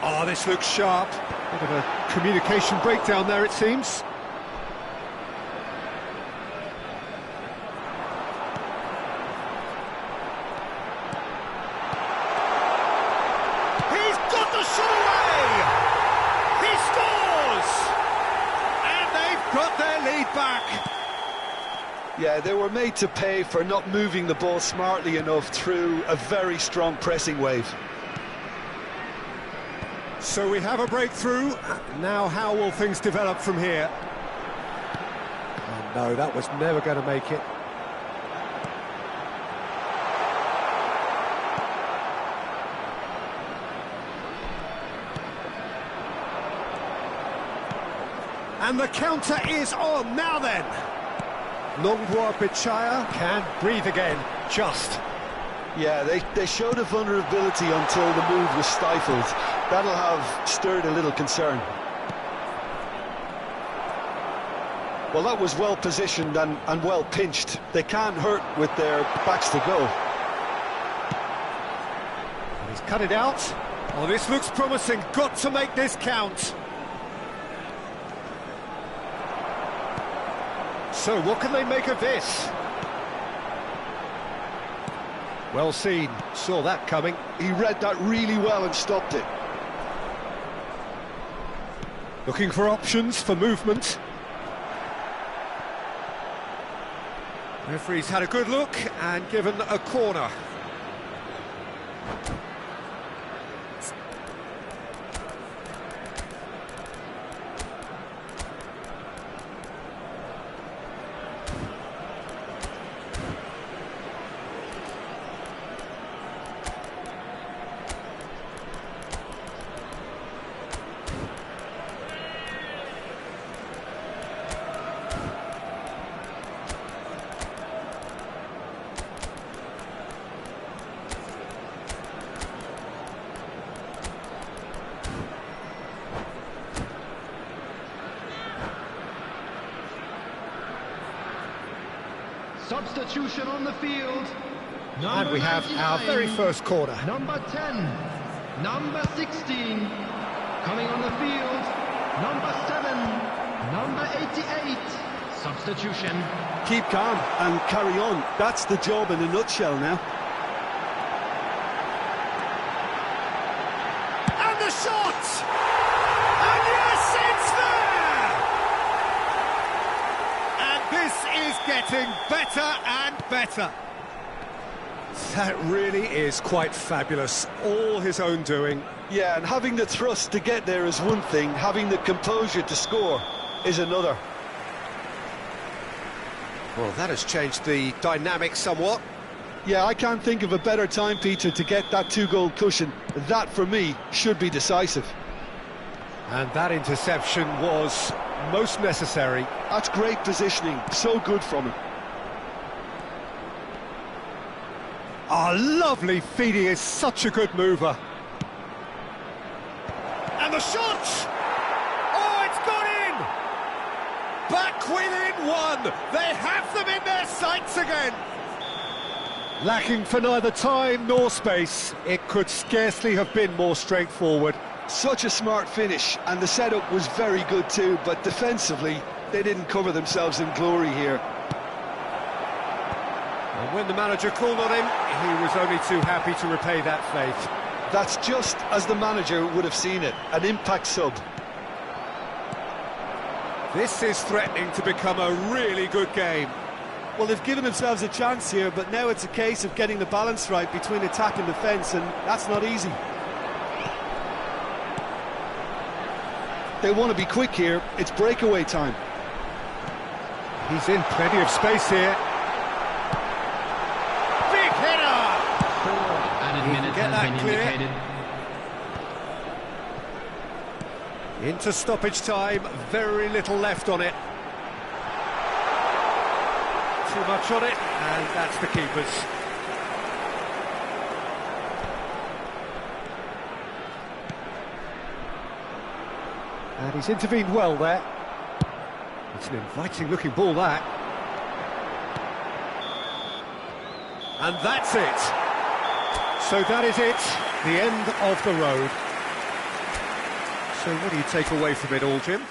Oh, this looks sharp. Bit of a communication breakdown there, it seems. He's got the shot away! He scores! And they've got their lead back. Yeah, they were made to pay for not moving the ball smartly enough through a very strong pressing wave. So we have a breakthrough. Now how will things develop from here? Oh no, that was never going to make it. And the counter is on. Now then. Longboa Bichaya can breathe again, just. Yeah, they showed a vulnerability until the move was stifled. That'll have stirred a little concern. Well, that was well positioned and well pinched. They can't hurt with their backs to goal. And he's cut it out. Oh, this looks promising. Got to make this count. So, what can they make of this? Well seen, saw that coming. He read that really well and stopped it. Looking for options for movement. Referee's had a good look and given a corner. Substitution on the field. And we have our very first corner. Number 10, number 16, coming on the field, number 7, number 88. Substitution. Keep calm and carry on. That's the job in a nutshell now. And the shot! And yes, it's there! And this is getting better and better. That really is quite fabulous. All his own doing. Yeah, and having the thrust to get there is one thing. Having the composure to score is another. Well, that has changed the dynamic somewhat. Yeah, I can't think of a better time, Peter, to get that two-goal cushion. That, for me, should be decisive. And that interception was most necessary. That's great positioning. So good from him. Oh, lovely feed. He is such a good mover. And the shot! Oh, it's gone in! Back within one! They have them in their sights again! Lacking for neither time nor space. It could scarcely have been more straightforward. Such a smart finish, and the setup was very good too, but defensively, they didn't cover themselves in glory here. And when the manager called on him, he was only too happy to repay that faith. That's just as the manager would have seen it, an impact sub. This is threatening to become a really good game. Well, they've given themselves a chance here, but now it's a case of getting the balance right between attack and defence, and that's not easy. They want to be quick here. It's breakaway time. He's in plenty of space here. Big header! Added minute get has that been clear. indicated. Into stoppage time, very little left on it. Too much on it, and that's the keeper's. And he's intervened well there. It's an inviting looking ball, that. And that's it. So that is it, the end of the road. So what do you take away from it all, Jim?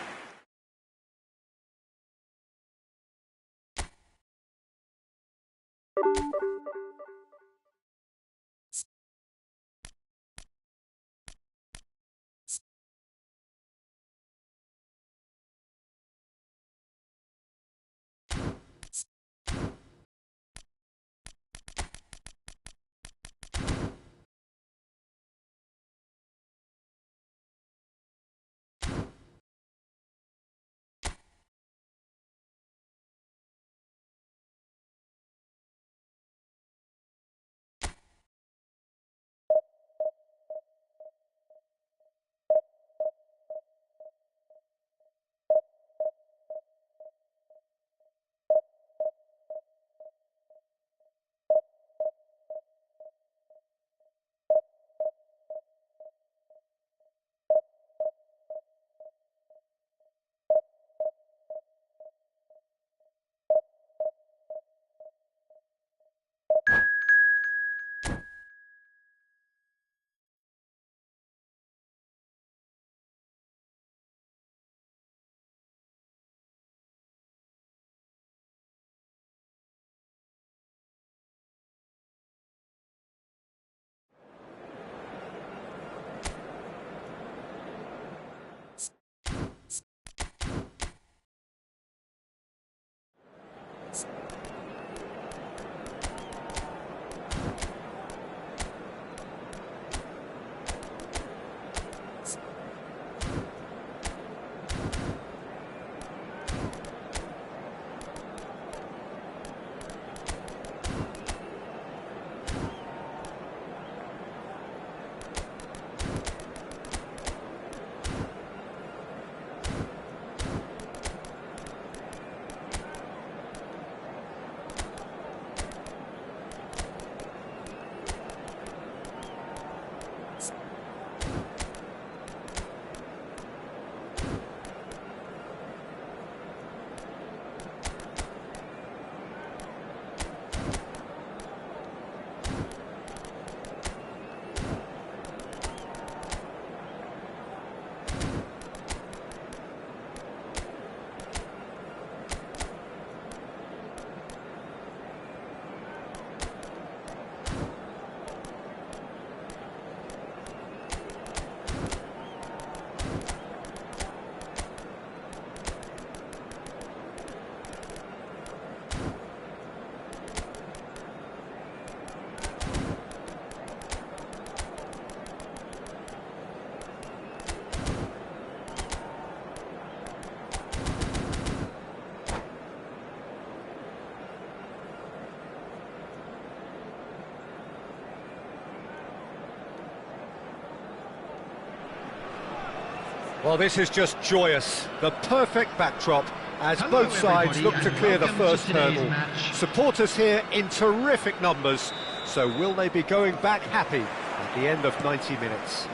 Well, this is just joyous. The perfect backdrop as both sides look to clear the first hurdle. Supporters here in terrific numbers. So will they be going back happy at the end of 90 minutes?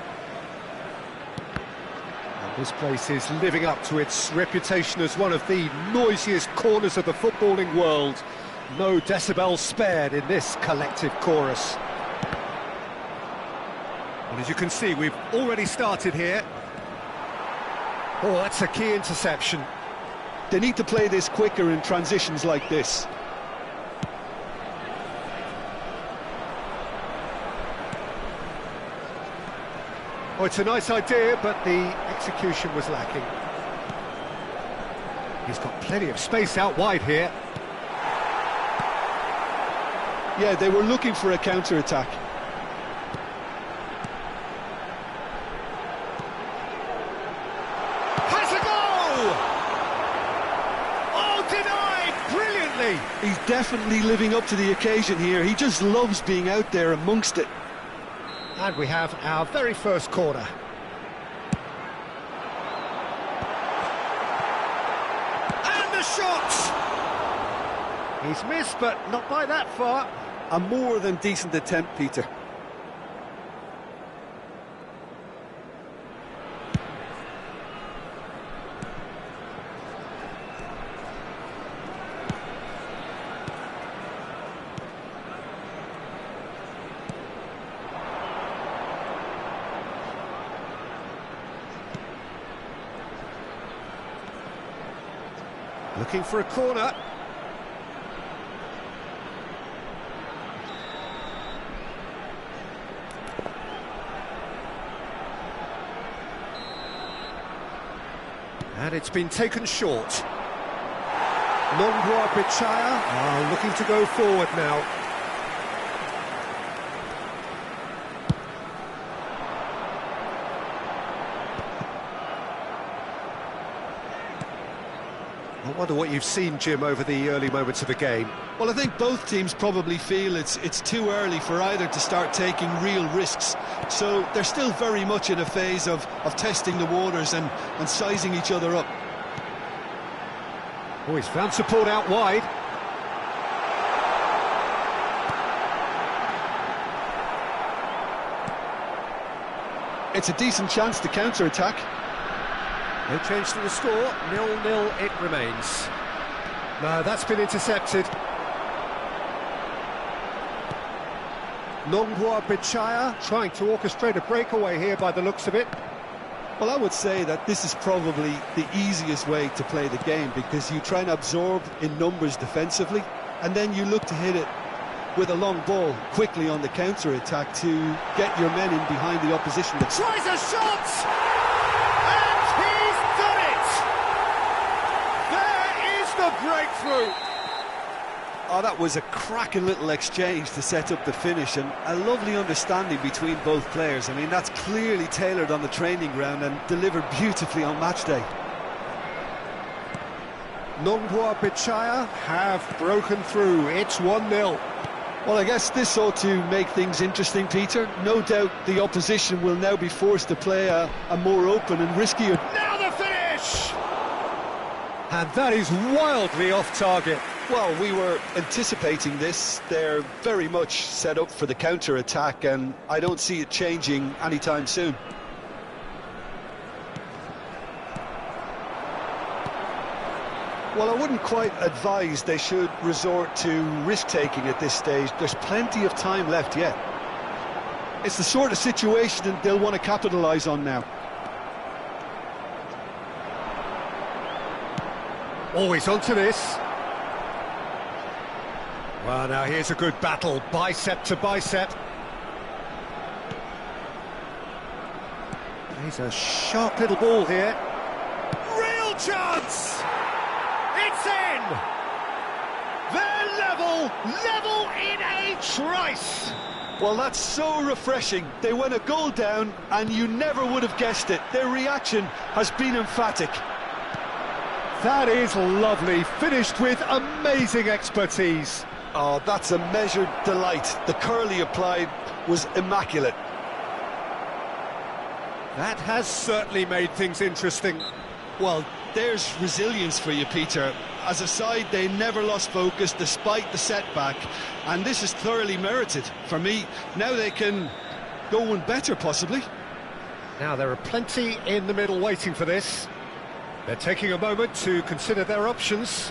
And this place is living up to its reputation as one of the noisiest corners of the footballing world. No decibels spared in this collective chorus. And as you can see, we've already started here. Oh, that's a key interception. They need to play this quicker in transitions like this. Oh, it's a nice idea, but the execution was lacking. He's got plenty of space out wide here. Yeah, they were looking for a counter-attack. He's definitely living up to the occasion here. He just loves being out there amongst it. And we have our very first corner. And the shot! He's missed, but not by that far. A more than decent attempt, Peter. Looking for a corner. And it's been taken short. Nongwa Bichaya are looking to go forward now. I wonder what you've seen, Jim, over the early moments of the game. Well, I think both teams probably feel it's too early for either to start taking real risks. So they're still very much in a phase of testing the waters and sizing each other up. Oh, he's found support out wide. It's a decent chance to counter-attack. No change to the score, 0-0 it remains. No, that's been intercepted. Nongwa Bichaya trying to orchestrate a breakaway here by the looks of it. Well, I would say that this is probably the easiest way to play the game, because you try and absorb in numbers defensively, and then you look to hit it with a long ball quickly on the counter-attack to get your men in behind the opposition. Tries a shot! And he's done it! There is the breakthrough! Oh, that was a cracking little exchange to set up the finish, and a lovely understanding between both players. I mean, that's clearly tailored on the training ground and delivered beautifully on match day. Nongwa Bichaya have broken through. It's 1-0. Well, I guess this ought to make things interesting, Peter. No doubt the opposition will now be forced to play a more open and riskier... Now the finish! And that is wildly off target. Well, we were anticipating this. They're very much set up for the counter-attack, and I don't see it changing anytime soon. Well, I wouldn't quite advise they should resort to risk-taking at this stage. There's plenty of time left yet. It's the sort of situation that they'll want to capitalise on now. Always onto this. Well, now here's a good battle, bicep to bicep. He's a sharp little ball here. Real chance! It's in! They're level in a trice! Well, that's so refreshing. They went a goal down, and you never would have guessed it. Their reaction has been emphatic. That is lovely, finished with amazing expertise. Oh, that's a measured delight. The curl he applied was immaculate. That has certainly made things interesting. Well, there's resilience for you, Peter. As a side, they never lost focus despite the setback, and this is thoroughly merited. For me, now they can go one better, possibly. Now, there are plenty in the middle waiting for this. They're taking a moment to consider their options.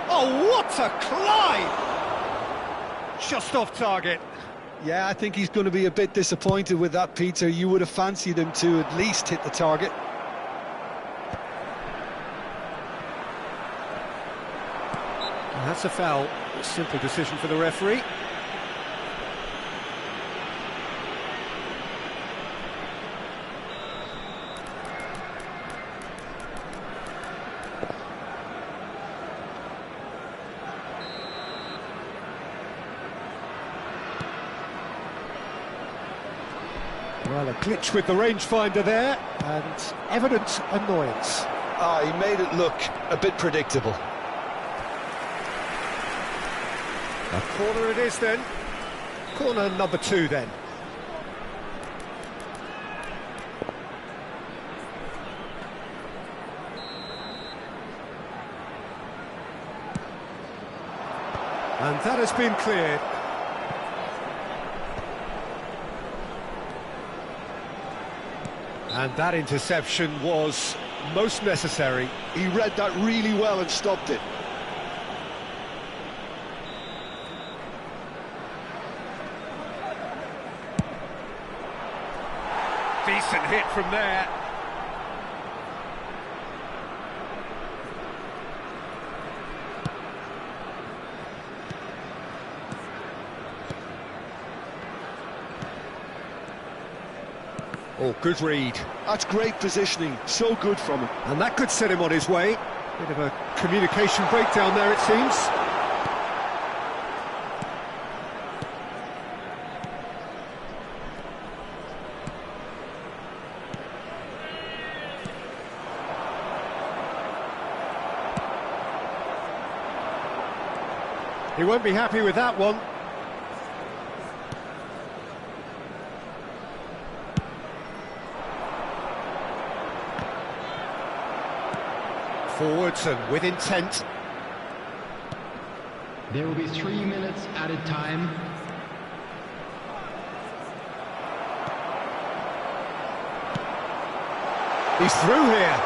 Oh, what a climb! Just off target. Yeah, I think he's going to be a bit disappointed with that, Peter. You would have fancied him to at least hit the target. That's a foul. A simple decision for the referee. Well, a glitch with the rangefinder there, and evident annoyance. Ah, he made it look a bit predictable. A corner it is then. Corner number 2 then. And that has been cleared. And that interception was most necessary. He read that really well and stopped it. Decent hit from there. Oh, good read. That's great positioning, so good from him. And that could set him on his way. Bit of a communication breakdown there, it seems. He won't be happy with that one. Forwards and with intent. There will be 3 minutes added time. He's through here.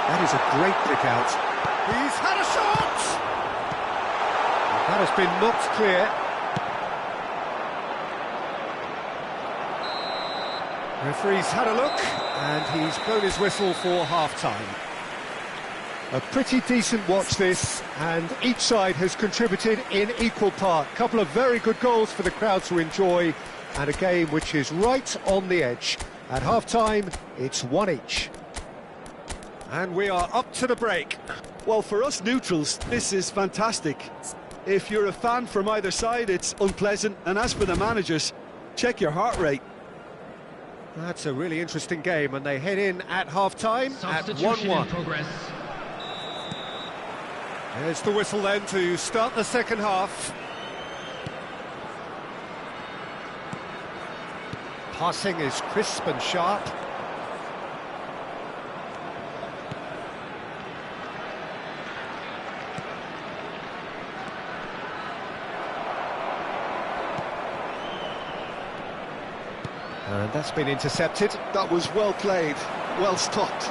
That is a great pick out. He's had a shot! That has been knocked clear. Referee's had a look, and he's blown his whistle for half-time. A pretty decent watch this, and each side has contributed in equal part. A couple of very good goals for the crowd to enjoy, and a game which is right on the edge. At half-time, it's 1 each. And we are up to the break. Well, for us neutrals, this is fantastic. If you're a fan from either side, it's unpleasant. And as for the managers, check your heart rate. That's a really interesting game, and they head in at half-time at 1-1. Progress. There's the whistle then to start the second half. Passing is crisp and sharp. And that's been intercepted. That was well played, well stopped.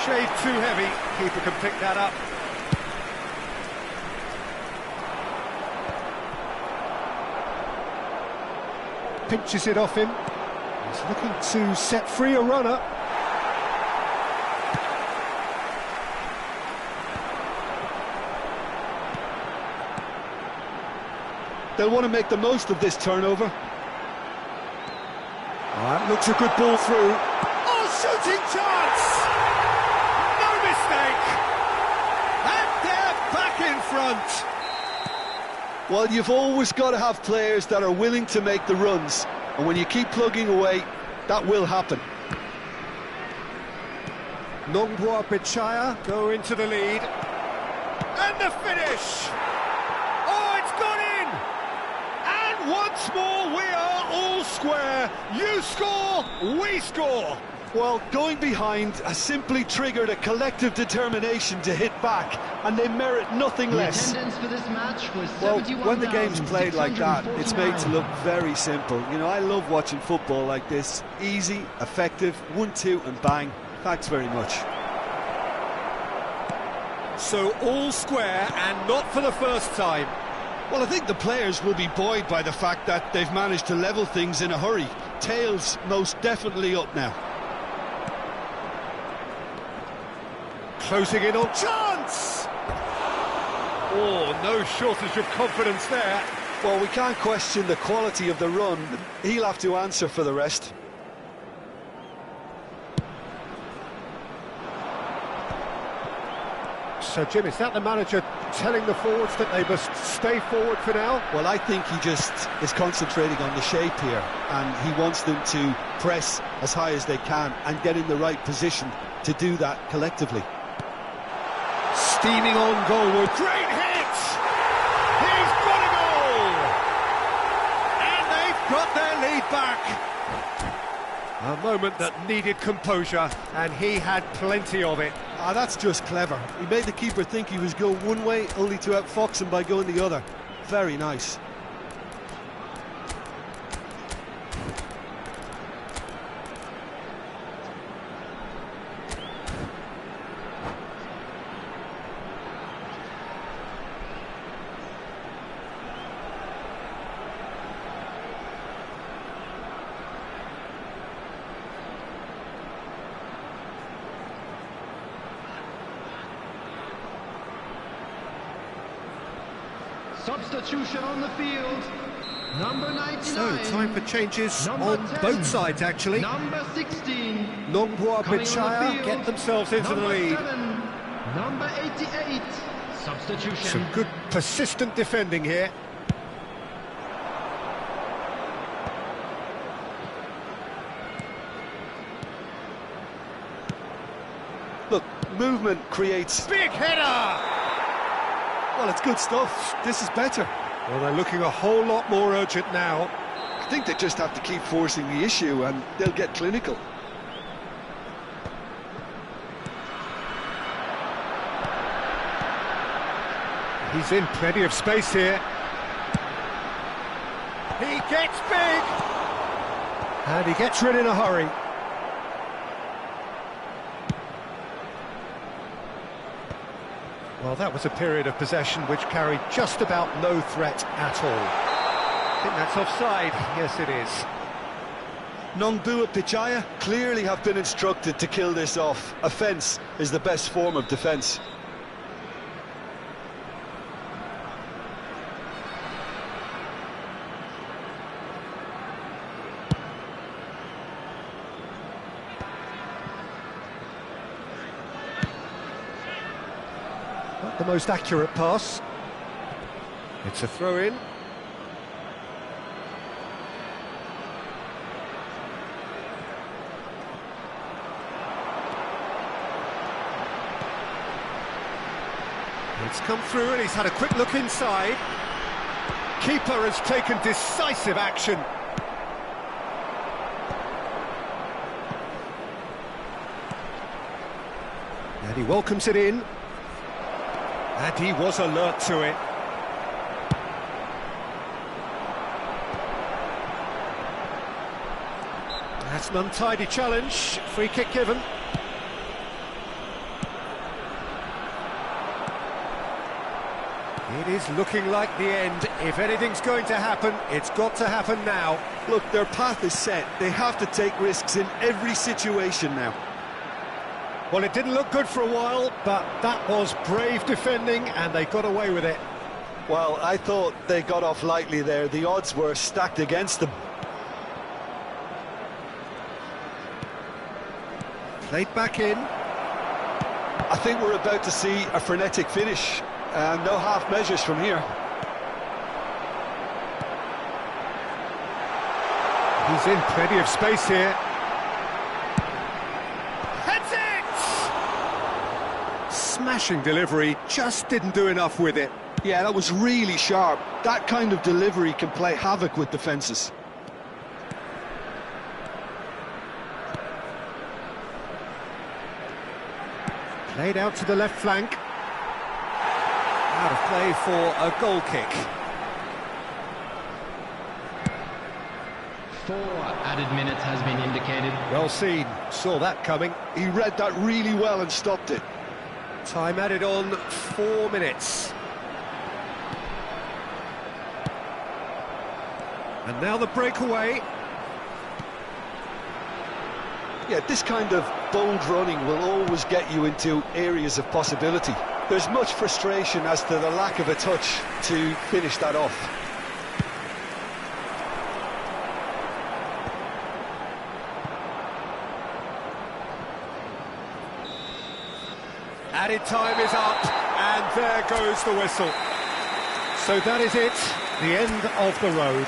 Shade too heavy. Keeper can pick that up. Pinches it off him. He's looking to set free a runner. They'll want to make the most of this turnover. That looks a good ball through. Oh, shooting chance! No mistake! And they're back in front. Well, you've always got to have players that are willing to make the runs, and when you keep plugging away, that will happen. Nongbua Bichaya go into the lead. And the finish! Oh, it's gone in! And once more, we are all square. You score, we score. Well, going behind has simply triggered a collective determination to hit back, and they merit nothing The less. attendance for this match was Well, when the game's played like that, it's made to look very simple. You know, I love watching football like this. Easy, effective, 1-2 and bang. Thanks very much. So all square, and not for the first time. Well, I think the players will be buoyed by the fact that they've managed to level things in a hurry. Tails most definitely up now. Closing in on chance! Oh, no shortage of confidence there. Well, we can't question the quality of the run. He'll have to answer for the rest. So, Jim, is that the manager telling the forwards that they must stay forward for now? Well, I think he just is concentrating on the shape here, and he wants them to press as high as they can and get in the right position to do that collectively. Steaming on goalward. Great hit! He's got a goal! And they've got their lead back. A moment that needed composure, and he had plenty of it. Ah, that's just clever. He made the keeper think he was going one way, only to outfox him by going the other. Very nice. Substitution on the field. Number 99. So, time for changes Number on 10. both sides, actually. Number 16. Nongbua Coming on the Bichaya field. get themselves into the Number lead. 7. Number 88. Substitution. Some good persistent defending here. Look, movement creates... Big header! Well, it's good stuff. This is better. Well, they're looking a whole lot more urgent now. I think they just have to keep forcing the issue and they'll get clinical. He's in plenty of space here. He gets big! And he gets rid in a hurry. Well, that was a period of possession which carried just about no threat at all. I think that's offside. Yes, it is. Nongbua Bichaya clearly have been instructed to kill this off. Offence is the best form of defence. Not the most accurate pass. It's a throw-in. It's come through and he's had a quick look inside. Keeper has taken decisive action. And he welcomes it in. And he was alert to it. That's an untidy challenge. Free kick given. It is looking like the end. If anything's going to happen, it's got to happen now. Look, their path is set. They have to take risks in every situation now. Well, it didn't look good for a while, but that was brave defending, and they got away with it. Well, I thought they got off lightly there. The odds were stacked against them. Played back in. I think we're about to see a frenetic finish. No half measures from here. He's in plenty of space here. Heads it! Smashing delivery, just didn't do enough with it. Yeah, that was really sharp. That kind of delivery can play havoc with defences. Played out to the left flank. Out of play for a goal kick. 4 added minutes has been indicated. Well seen, saw that coming. He read that really well and stopped it. Time added on 4 minutes. And now the breakaway. Yeah, this kind of bold running will always get you into areas of possibility. There's much frustration as to the lack of a touch to finish that off. Added time is up, and there goes the whistle. So that is it, the end of the road.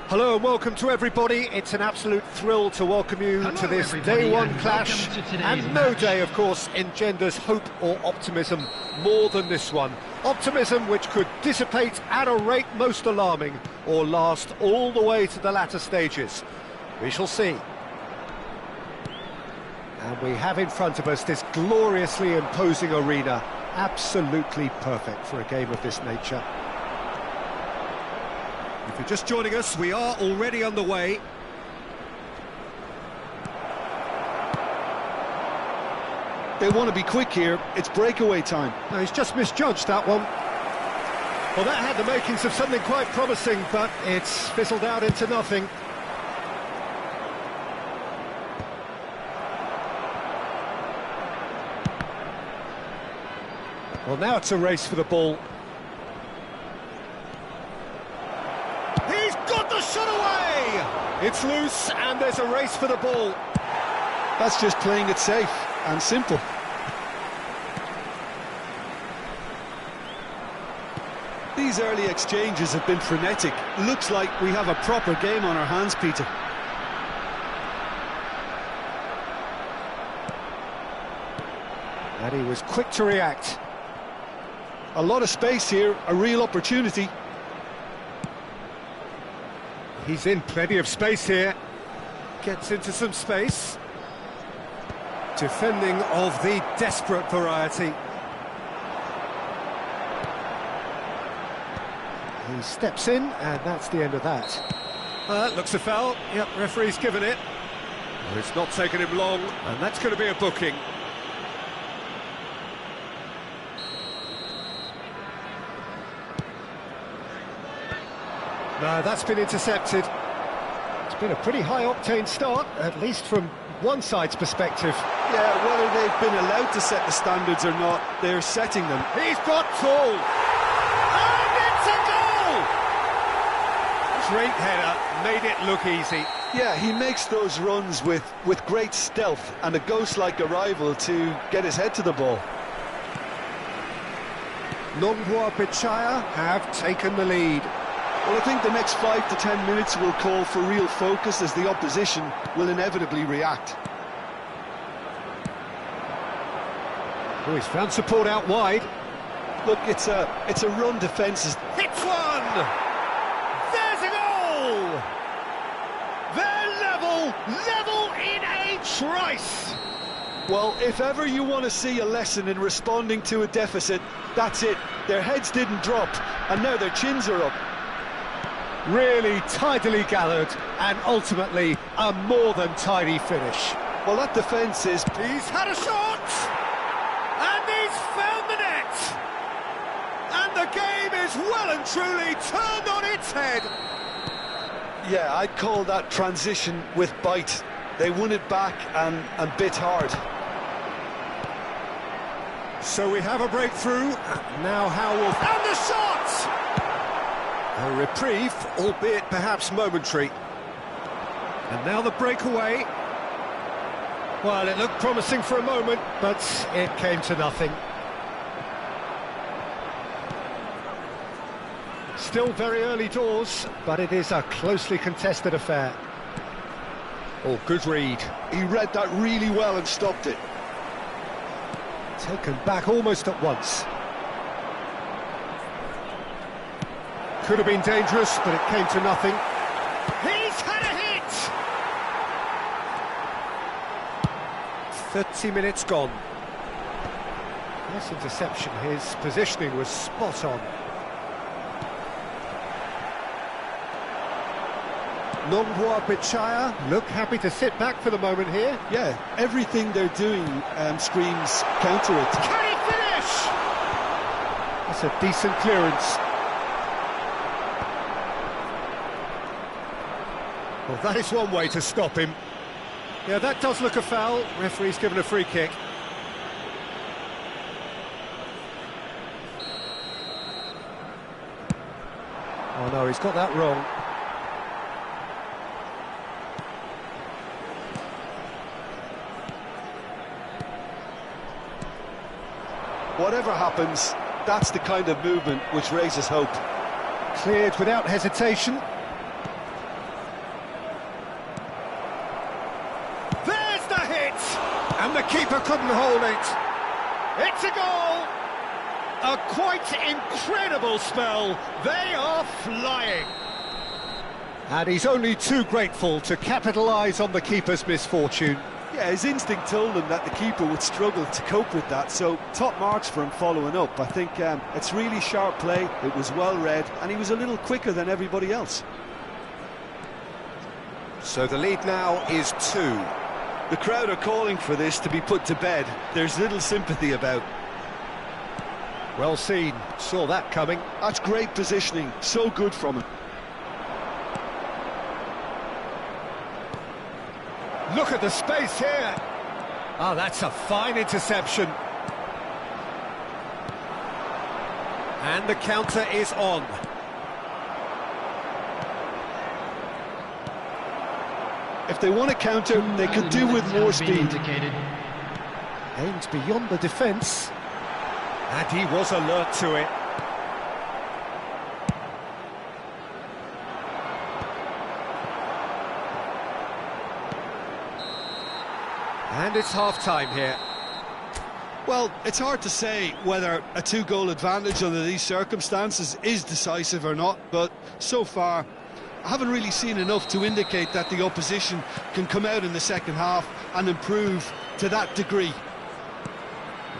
Hello and welcome to everybody. It's an absolute thrill to welcome you to this day one clash, and no day, of course, engenders hope or optimism more than this one. Optimism which could dissipate at a rate most alarming or last all the way to the latter stages. We shall see. And we have in front of us this gloriously imposing arena, absolutely perfect for a game of this nature. If you're just joining us, we are already underway. They want to be quick here. It's breakaway time. No, he's just misjudged that one. Well, that had the makings of something quite promising, but it's fizzled out into nothing. Well, now it's a race for the ball. He's got the shot away! It's loose, and there's a race for the ball. That's just playing it safe and simple. These early exchanges have been frenetic. Looks like we have a proper game on our hands, Peter. And he was quick to react. A lot of space here, a real opportunity. He's in plenty of space here. Gets into some space. Defending of the desperate variety. He steps in, and that's the end of that. Looks a foul. Yep, referee's given it. Well, it's not taken him long, and that's going to be a booking. No, that's been intercepted. It's been a pretty high-octane start, at least from one side's perspective. Yeah, whether they've been allowed to set the standards or not, they're setting them. He's got full! And it's a goal! Great header, made it look easy. Yeah, he makes those runs with great stealth and a ghost-like arrival to get his head to the ball. Nongbua Bichaya have taken the lead. Well, I think the next 5 to 10 minutes will call for real focus as the opposition will inevitably react. Oh, he's found support out wide. Look, it's a run defence. Hits one! There's a goal! They're level in a trice! Well, if ever you want to see a lesson in responding to a deficit, that's it. Their heads didn't drop, and now their chins are up. Really tidily gathered, and ultimately a more than tidy finish. Well, that defence is... He's had a shot! And he's found the net! And the game is well and truly turned on its head! Yeah, I'd call that transition with bite. They won it back and bit hard. So we have a breakthrough. Now Howell... And the shot! A reprieve, albeit perhaps momentary. And now the breakaway. Well, it looked promising for a moment, but it came to nothing. Still very early doors, but it is a closely contested affair. Oh, good read. He read that really well and stopped it. Taken back almost at once. Could have been dangerous, but it came to nothing. He's had a hit! 30 minutes gone. Nice interception. His positioning was spot on. Nongbua Bichaya look happy to sit back for the moment here. Yeah, everything they're doing screams counter it. Can he finish? That's a decent clearance. Well, that is one way to stop him. Yeah, that does look a foul. Referee's given a free kick. Oh no, he's got that wrong. Whatever happens, that's the kind of movement which raises hope. Cleared without hesitation. There's the hit! And the keeper couldn't hold it. It's a goal! A quite incredible spell. They are flying. And he's only too grateful to capitalise on the keeper's misfortune. Yeah, his instinct told him that the keeper would struggle to cope with that, so top marks for him following up. I think it's really sharp play, it was well read, and he was a little quicker than everybody else. So the lead now is 2. The crowd are calling for this to be put to bed. There's little sympathy about. Well seen, saw that coming. That's great positioning, so good from him. Look at the space here. Oh, that's a fine interception. And the counter is on. If they want to counter, they could do with more speed. Aims beyond the defence. And he was alert to it. And it's half-time here. Well, it's hard to say whether a two-goal advantage under these circumstances is decisive or not, but so far I haven't really seen enough to indicate that the opposition can come out in the second half and improve to that degree.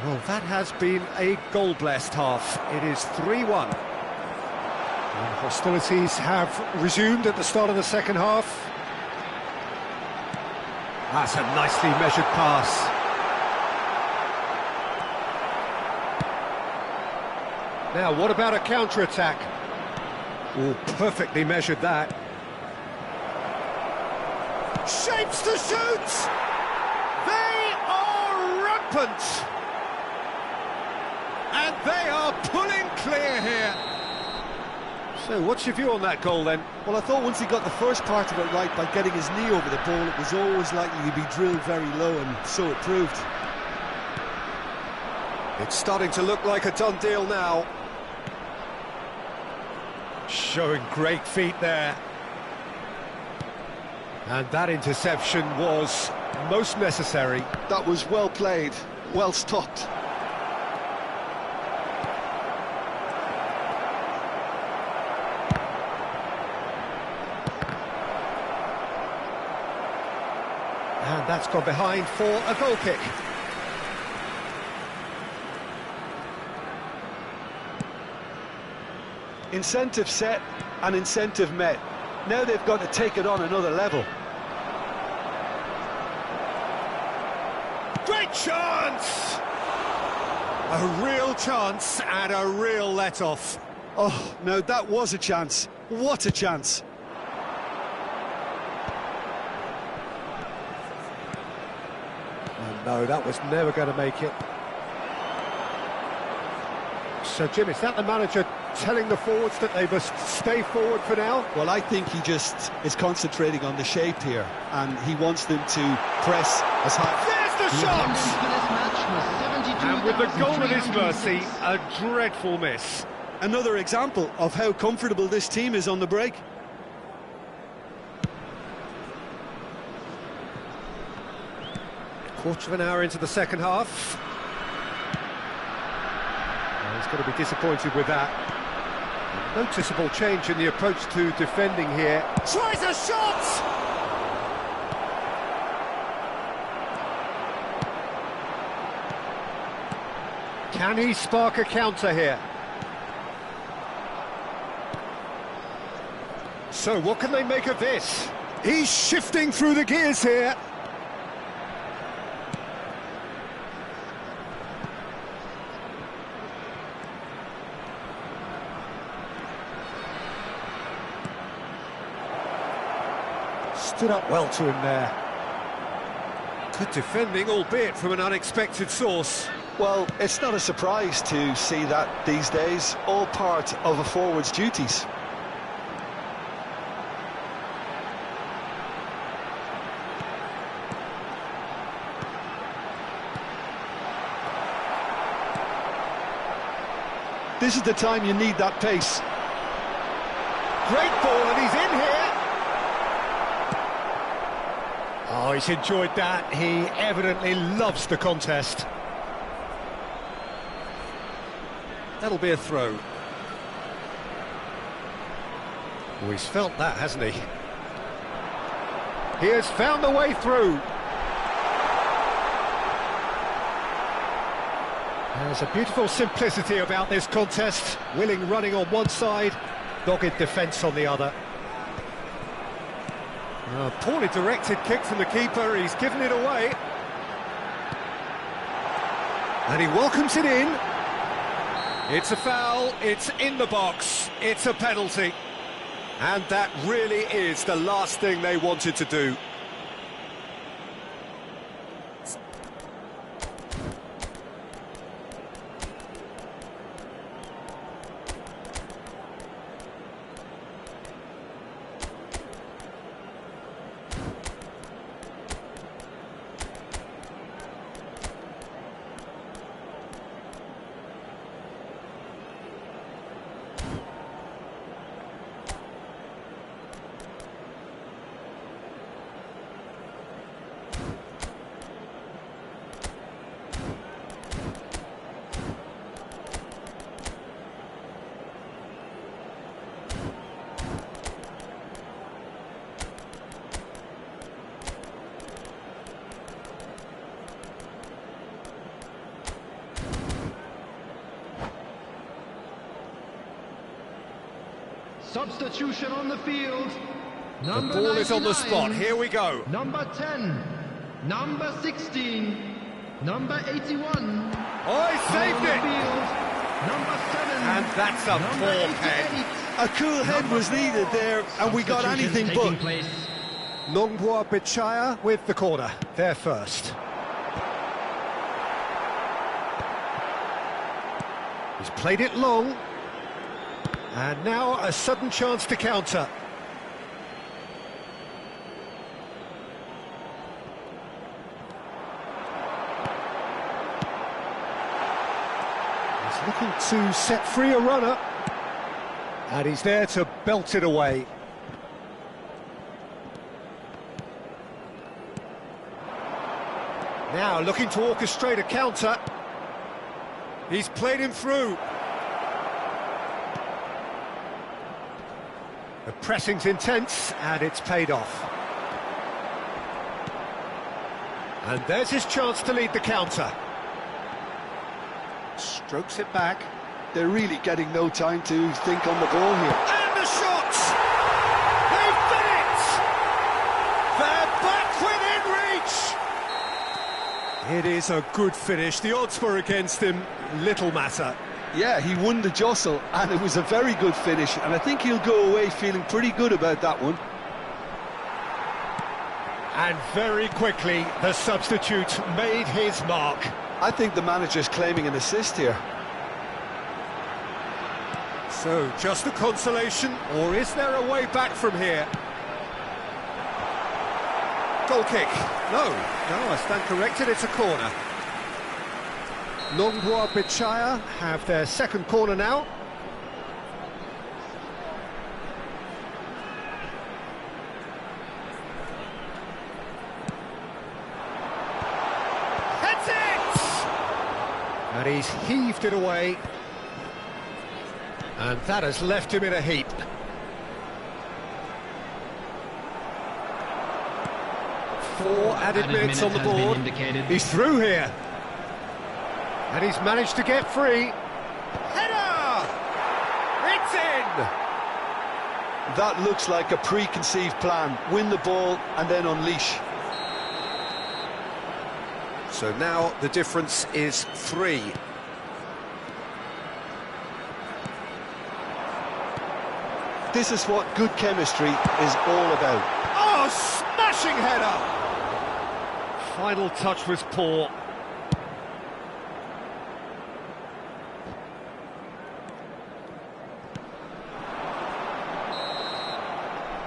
Well, that has been a goal-blessed half. It is 3-1. And hostilities have resumed at the start of the second half. That's a nicely measured pass. Now, what about a counter-attack? Oh, perfectly measured that. Shapes to shoot! They are rampant! And they are pulling clear here. So, what's your view on that goal then? Well, I thought once he got the first part of it right by getting his knee over the ball, it was always likely to be drilled very low, and so it proved. It's starting to look like a done deal now. Showing great feet there. And that interception was most necessary. That was well played, well stopped. And that's gone behind for a goal kick. Incentive set and incentive met. Now they've got to take it on another level. Great chance! A real chance and a real let-off. Oh, now that was a chance. What a chance. Oh, no, that was never going to make it. So, Jim, is that the manager telling the forwards that they must stay forward for now? Well, I think he just is concentrating on the shape here, and he wants them to press as high. There's the shot! For this match was And with the goal at his 72,306. mercy, a dreadful miss. Another example of how comfortable this team is on the break. Quarter of an hour into the second half. Well, he's going to be disappointed with that. Noticeable change in the approach to defending here. Tries a shot! Can he spark a counter here? So what can they make of this? He's shifting through the gears here. Stood up well to him there. Good defending, albeit from an unexpected source. Well, it's not a surprise to see that these days, all part of a forward's duties. This is the time you need that pace. Great ball, and he's in here. Oh, he's enjoyed that. He evidently loves the contest. That'll be a throw. Oh, he's felt that, hasn't he? He has found the way through. There's a beautiful simplicity about this contest. Willing running on one side, dogged defence on the other. A poorly directed kick from the keeper, he's given it away. And he welcomes it in. It's a foul, it's in the box, it's a penalty. And that really is the last thing they wanted to do. substitution on the field. The Number ball is on the 99, spot. Here we go. Number 10, number 16, number 81. Oh, he saved On the it! field, number 7. And that's a number poor 88. pen. A cool head was needed there, and we got Substitutions anything taking but. place. Longboa Bichaya with the corner, there first. He's played it long. And now a sudden chance to counter. He's looking to set free a runner. And he's there to belt it away. Now looking to orchestrate a counter. He's played him through. The pressing's intense, and it's paid off. And there's his chance to lead the counter. Strokes it back. They're really getting no time to think on the ball here. And the shot! They've done it! They're back within reach! It is a good finish. The odds were against him. Little matter. Yeah, he won the jostle, and it was a very good finish, and I think he'll go away feeling pretty good about that one. And very quickly, the substitute made his mark. I think the manager's claiming an assist here. So, just a consolation, or is there a way back from here? Goal kick. No, I stand corrected, it's a corner. Longboa Bichaya have their second corner now. Heads it! And he's heaved it away. And that has left him in a heap. Four added minutes on the has been board. indicated. He's through here. And he's managed to get free. Header! It's in! That looks like a preconceived plan. Win the ball and then unleash. So now the difference is 3. This is what good chemistry is all about. Oh, smashing header! Final touch was poor.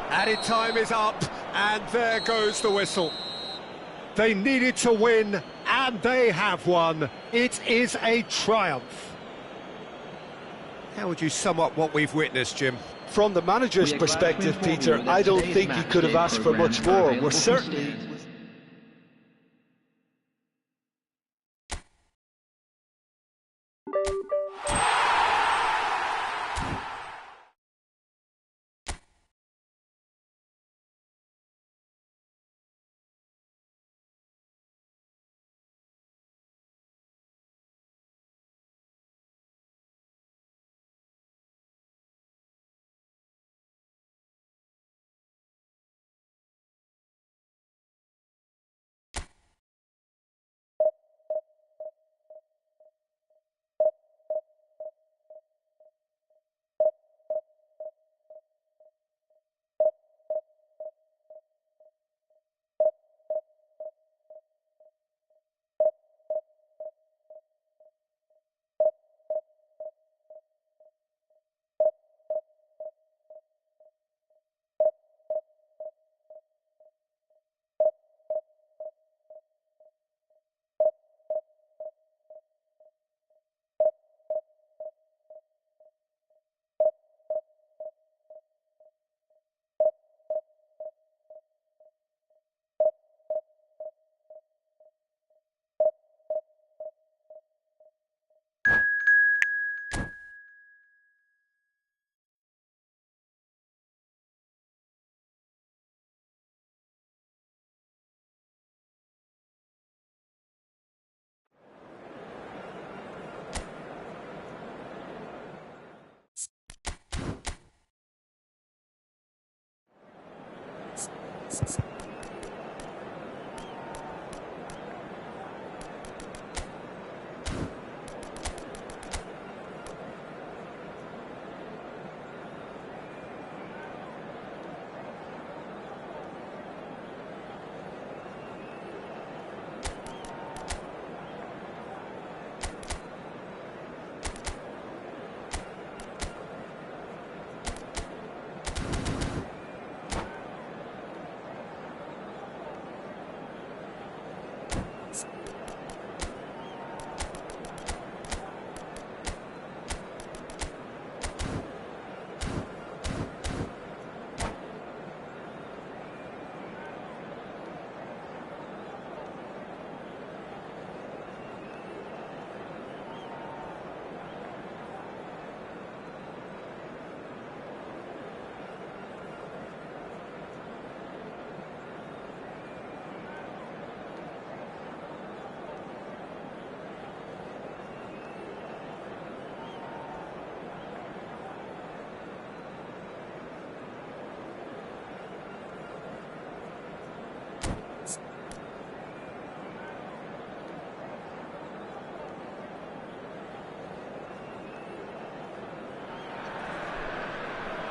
Added time is up, and there goes the whistle. They needed to win, and they have won. It is a triumph. How would you sum up what we've witnessed, Jim? From the manager's perspective, Peter, I don't think he could have asked for much more. We're certainly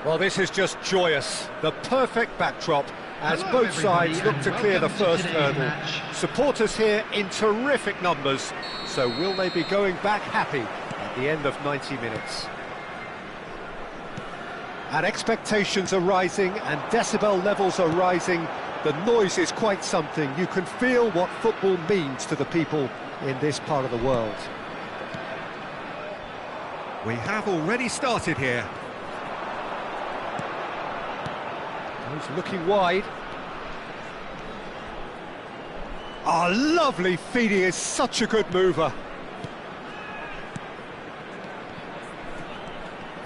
Well, this is just joyous. The perfect backdrop as Hello, both sides everybody, look to and clear the welcome to first today's hurdle. match. Supporters here in terrific numbers. So will they be going back happy at the end of 90 minutes? And expectations are rising and decibel levels are rising. The noise is quite something. You can feel what football means to the people in this part of the world. We have already started here. He's looking wide. Ah, lovely feed. He is such a good mover.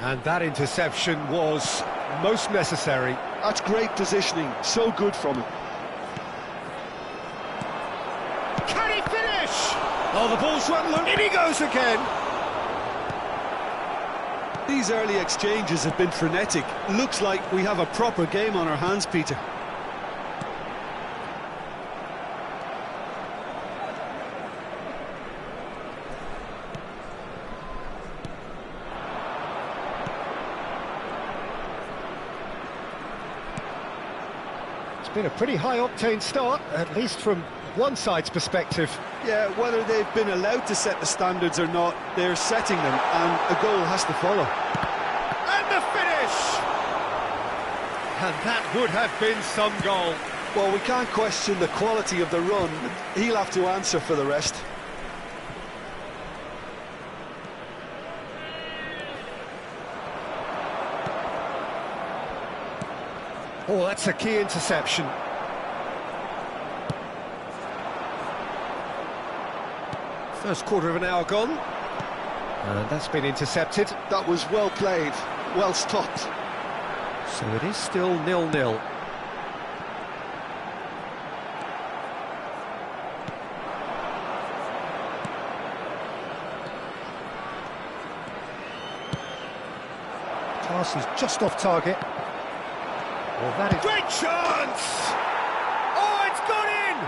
And that interception was most necessary. That's great positioning, so good from him. Can he finish? Oh, the ball's run loose. In he goes again. These early exchanges have been frenetic. Looks like we have a proper game on our hands, Peter. It's been a pretty high-octane start, at least from one side's perspective. Yeah, whether they've been allowed to set the standards or not, they're setting them, and a goal has to follow. And the finish! And that would have been some goal. Well, we can't question the quality of the run. He'll have to answer for the rest. Oh, that's a key interception. First quarter of an hour gone. And that's been intercepted. That was well played, well stopped. So it is still 0-0. Pass is just off target. Well, that is... Great chance! Oh, it's gone in!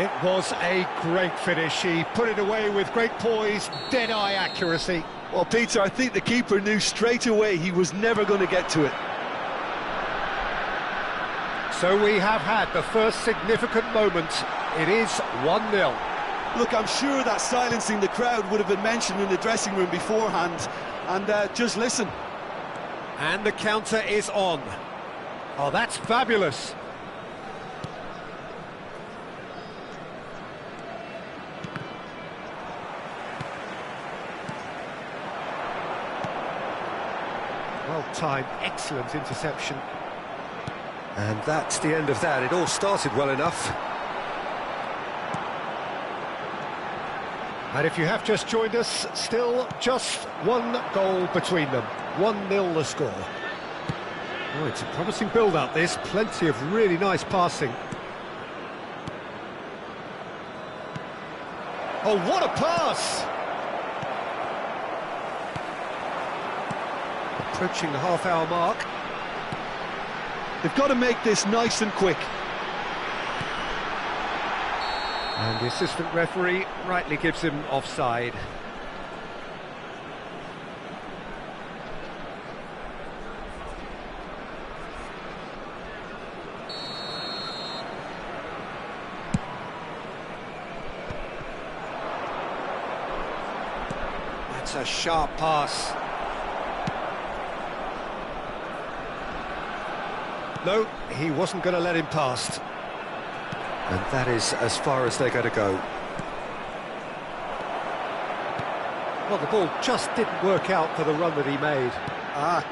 It was a great finish. He put it away with great poise, dead-eye accuracy. Well, Peter, I think the keeper knew straight away he was never going to get to it. So we have had the first significant moment. It is 1-0. Look, I'm sure that silencing the crowd would have been mentioned in the dressing room beforehand. And just listen. And the counter is on. Oh, that's fabulous. Well timed, excellent interception. And that's the end of that. It all started well enough. And if you have just joined us, still just one goal between them. 1-0 the score. Oh, it's a promising build-up, this. Plenty of really nice passing. Oh, what a pass! Approaching the half-hour mark. They've got to make this nice and quick. And the assistant referee rightly gives him offside. That's a sharp pass. No, he wasn't going to let him past. And that is as far as they're going to go. Well, the ball just didn't work out for the run that he made.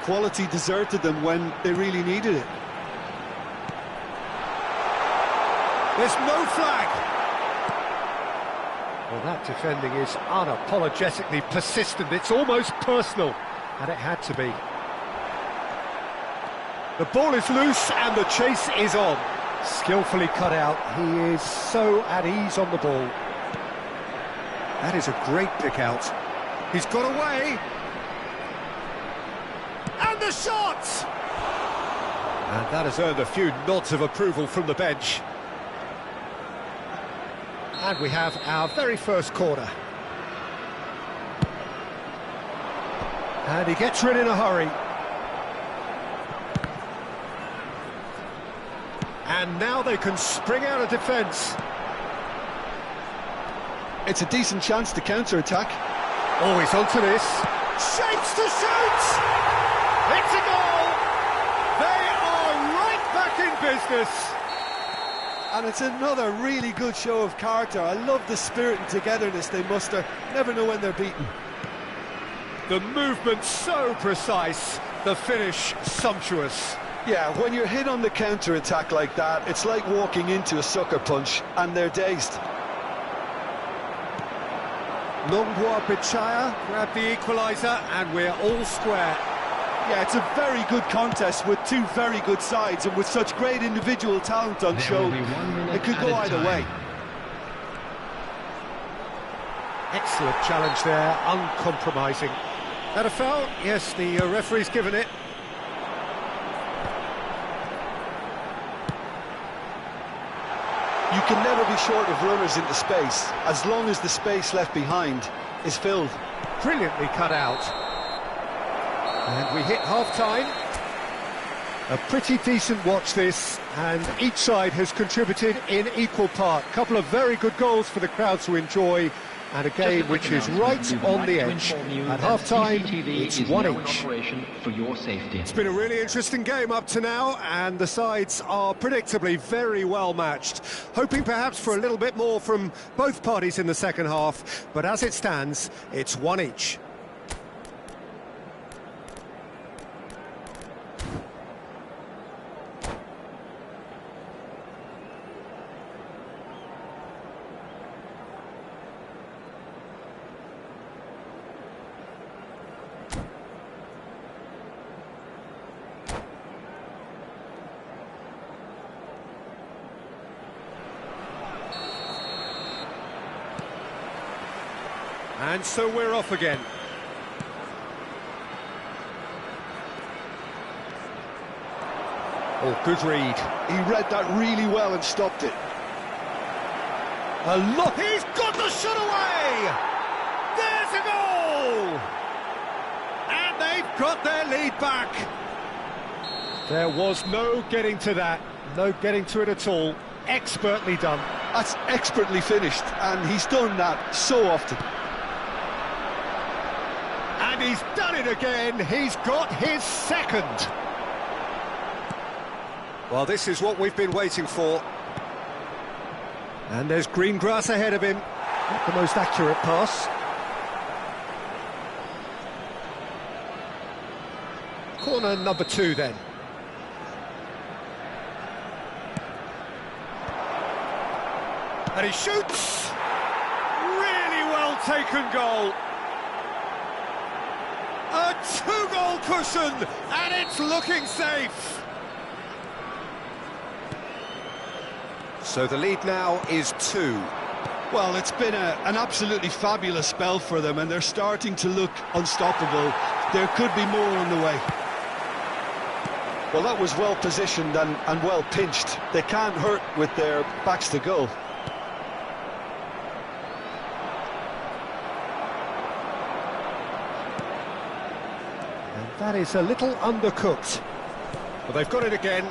Quality deserted them when they really needed it. There's no flag! Well, that defending is unapologetically persistent. It's almost personal, and it had to be. The ball is loose and the chase is on. Skillfully cut out. He is so at ease on the ball. That is a great pick out. He's got away. And the shot! And that has earned a few nods of approval from the bench. And we have our very first corner. And he gets rid in a hurry. And now they can spring out of defence. It's a decent chance to counter-attack. Oh, he's onto this. Shapes to shoot! It's a goal! They are right back in business. And it's another really good show of character. I love the spirit and togetherness they muster. Never know when they're beaten. The movement so precise, the finish sumptuous. Yeah, when you're hit on the counter-attack like that, it's like walking into a sucker punch, and they're dazed. Longboa Bichaya grabbed the equaliser, and we're all square. Yeah, it's a very good contest with two very good sides, and with such great individual talent on show, it could go either way. Excellent challenge there, uncompromising. That a foul? Yes, the referee's given it. You can never be short of runners into space, as long as the space left behind is filled. Brilliantly cut out. And we hit half-time. A pretty decent watch this, and each side has contributed in equal part. A couple of very good goals for the crowd to enjoy, and a game which is right on the edge. At half-time, it's one each. It's been a really interesting game up to now, and the sides are predictably very well matched. Hoping perhaps for a little bit more from both parties in the second half, but as it stands, it's one each. And so we're off again. Oh, good read. He read that really well and stopped it. A look, he's got the shot away! There's a goal! And they've got their lead back. There was no getting to that, no getting to it at all. Expertly done. That's expertly finished, and he's done that so often. And he's done it again, he's got his second. Well, this is what we've been waiting for. And there's green grass ahead of him. Not the most accurate pass. Corner number 2 then. And he shoots! Really well taken goal. A 2-goal cushion, and it's looking safe. So the lead now is 2. Well, it's been an absolutely fabulous spell for them, and they're starting to look unstoppable. There could be more on the way. Well, that was well positioned and well pinched. They can't hurt with their backs to goal. And that is a little undercooked. But they've got it again.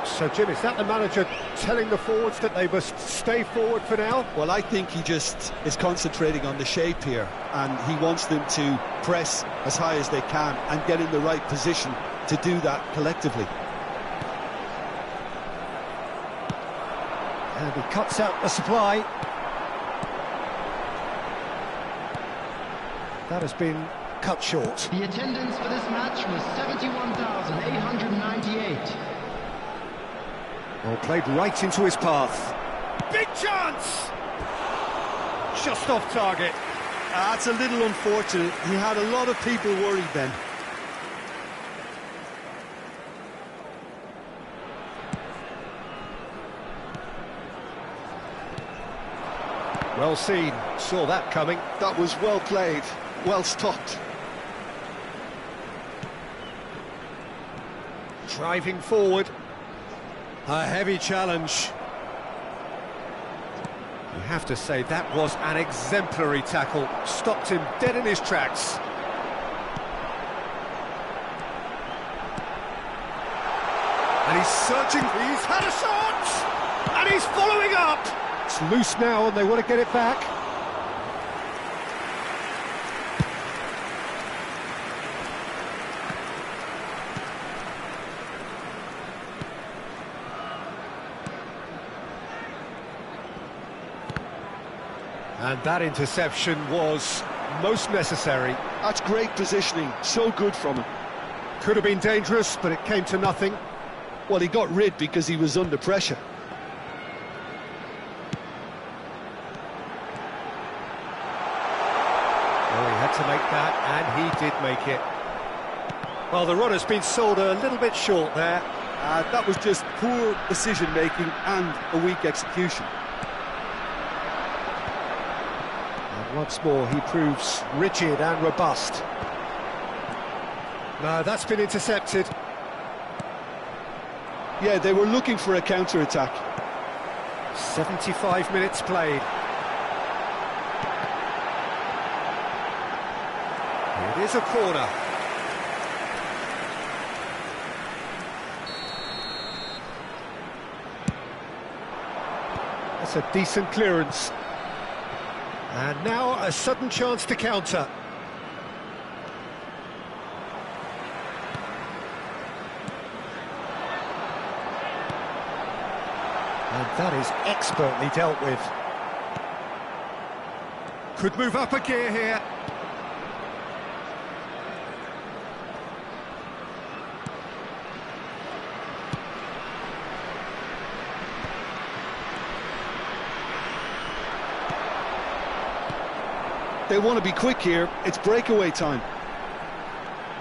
So, Jim, is that the manager telling the forwards that they must stay forward for now? Well, I think he just is concentrating on the shape here, and he wants them to press as high as they can and get in the right position to do that collectively. And he cuts out the supply. That has been cut short. The attendance for this match was 71,898. Well, played right into his path. Big chance! Just off target. That's a little unfortunate. He had a lot of people worried then. Well seen, saw that coming. That was well played, well stopped. Driving forward. A heavy challenge. You have to say that was an exemplary tackle. Stopped him dead in his tracks. And he's searching, he's had a shot! And he's following up! It's loose now and they want to get it back. And that interception was most necessary. That's great positioning, so good from him. Could have been dangerous, but it came to nothing. Well, he got rid because he was under pressure. Oh, he had to make that, and he did make it. Well, the run has been sold a little bit short there. That was just poor decision-making and a weak execution. Once more, he proves rigid and robust. No, that's been intercepted. Yeah, they were looking for a counter-attack. 75 minutes played. It is a corner. That's a decent clearance. And now a sudden chance to counter. And that is expertly dealt with. Could move up a gear here. They want to be quick here. It's breakaway time.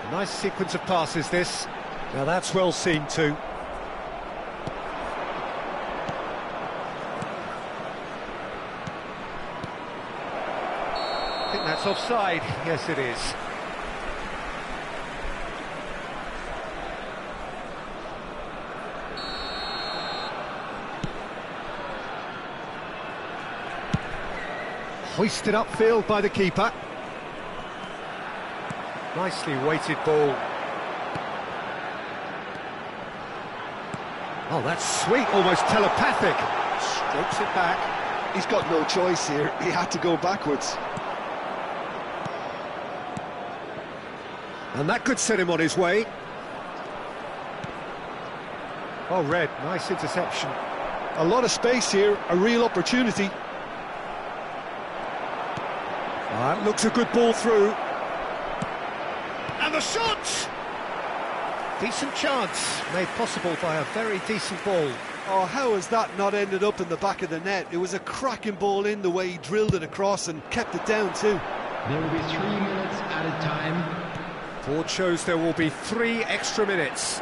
A nice sequence of passes, this. Now that's well seen too. I think that's offside. Yes, it is. Hoisted upfield by the keeper. Nicely weighted ball. Oh, that's sweet, almost telepathic. Strokes it back. He's got no choice here. He had to go backwards. And that could set him on his way. Oh, Red, nice interception. A lot of space here, a real opportunity. That looks a good ball through. And the shot! Decent chance, made possible by a very decent ball. Oh, how has that not ended up in the back of the net? It was a cracking ball in the way he drilled it across and kept it down too. There will be 3 minutes added time. Board shows there will be 3 extra minutes.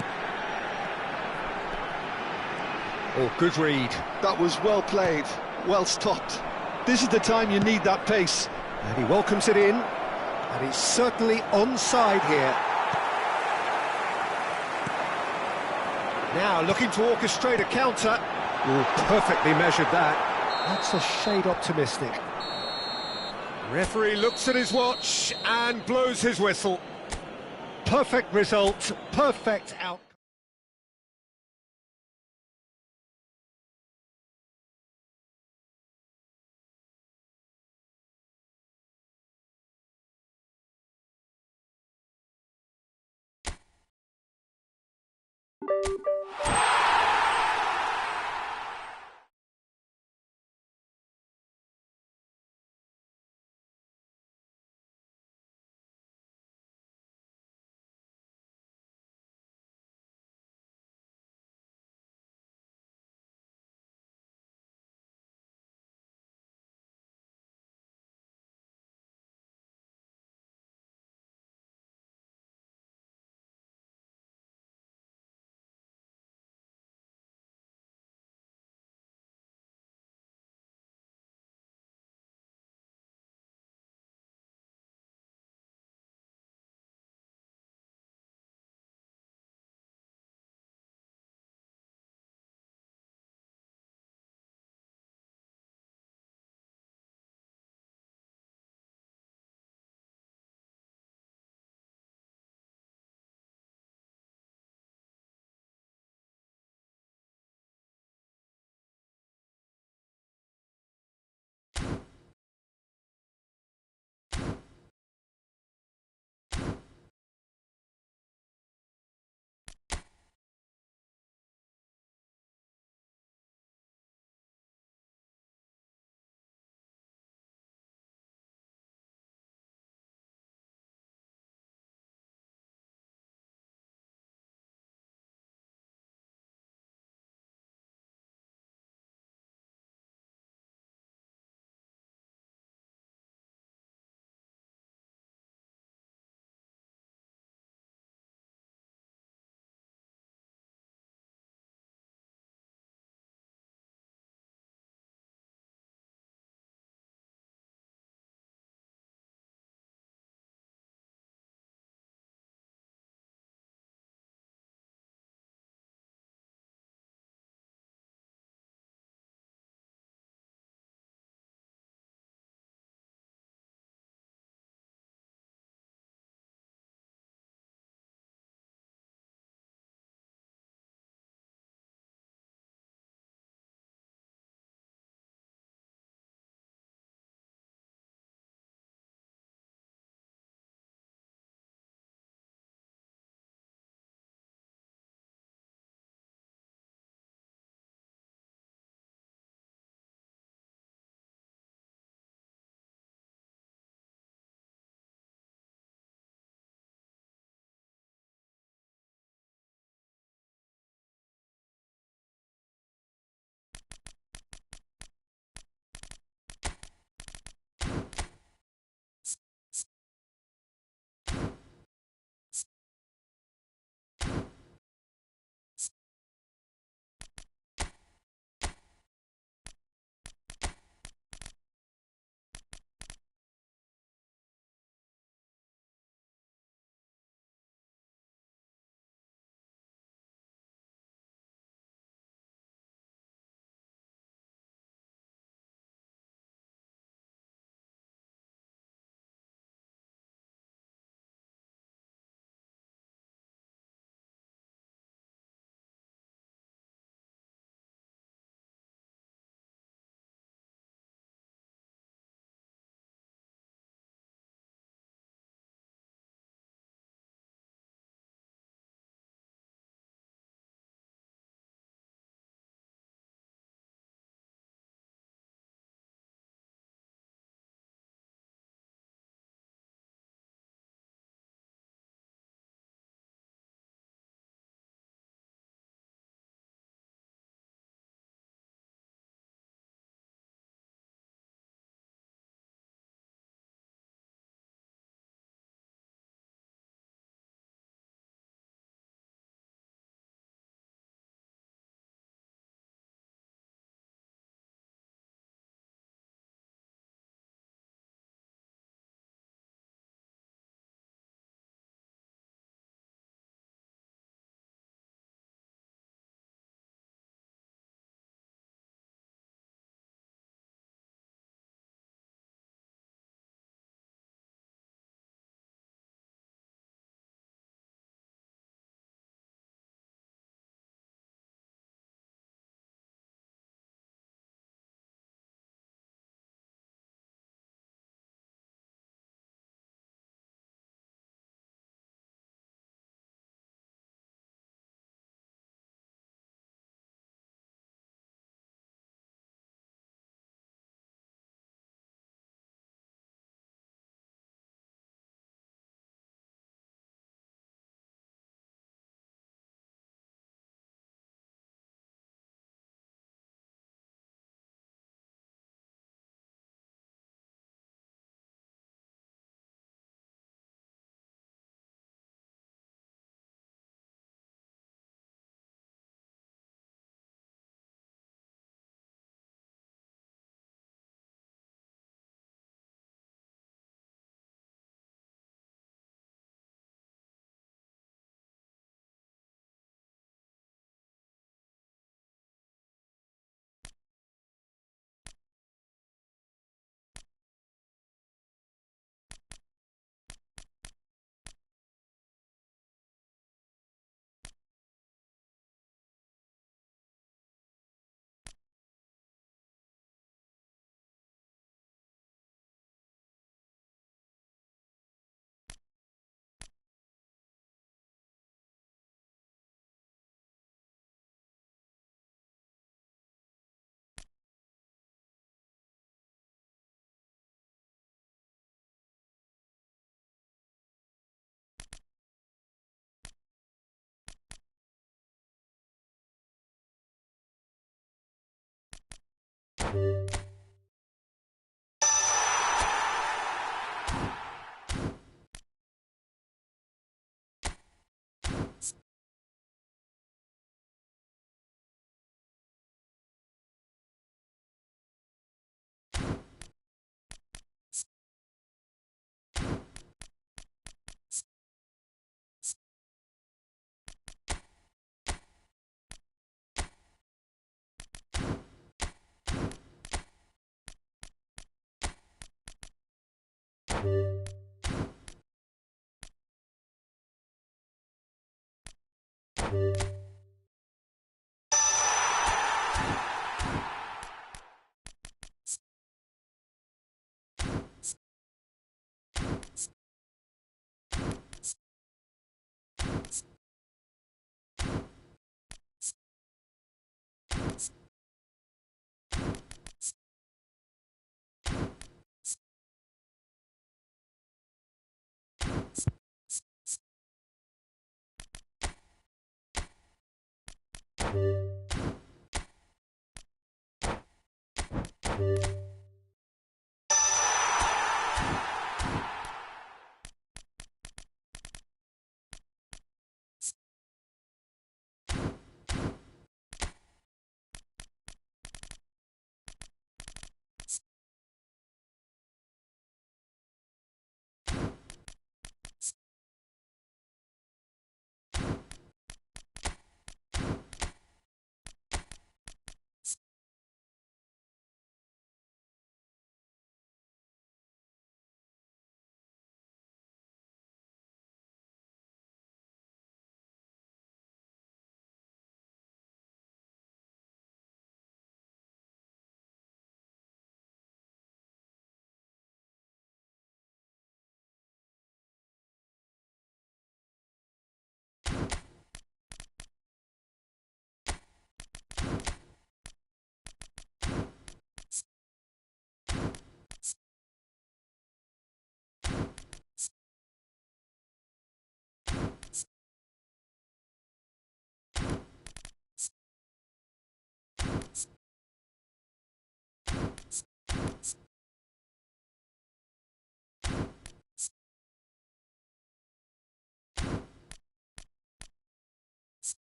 Oh, good read. That was well played, well stopped. This is the time you need that pace. And he welcomes it in, and he's certainly onside here. Now looking to orchestrate a counter. Oh, perfectly measured that. That's a shade optimistic. Referee looks at his watch and blows his whistle. Perfect result, perfect outcome.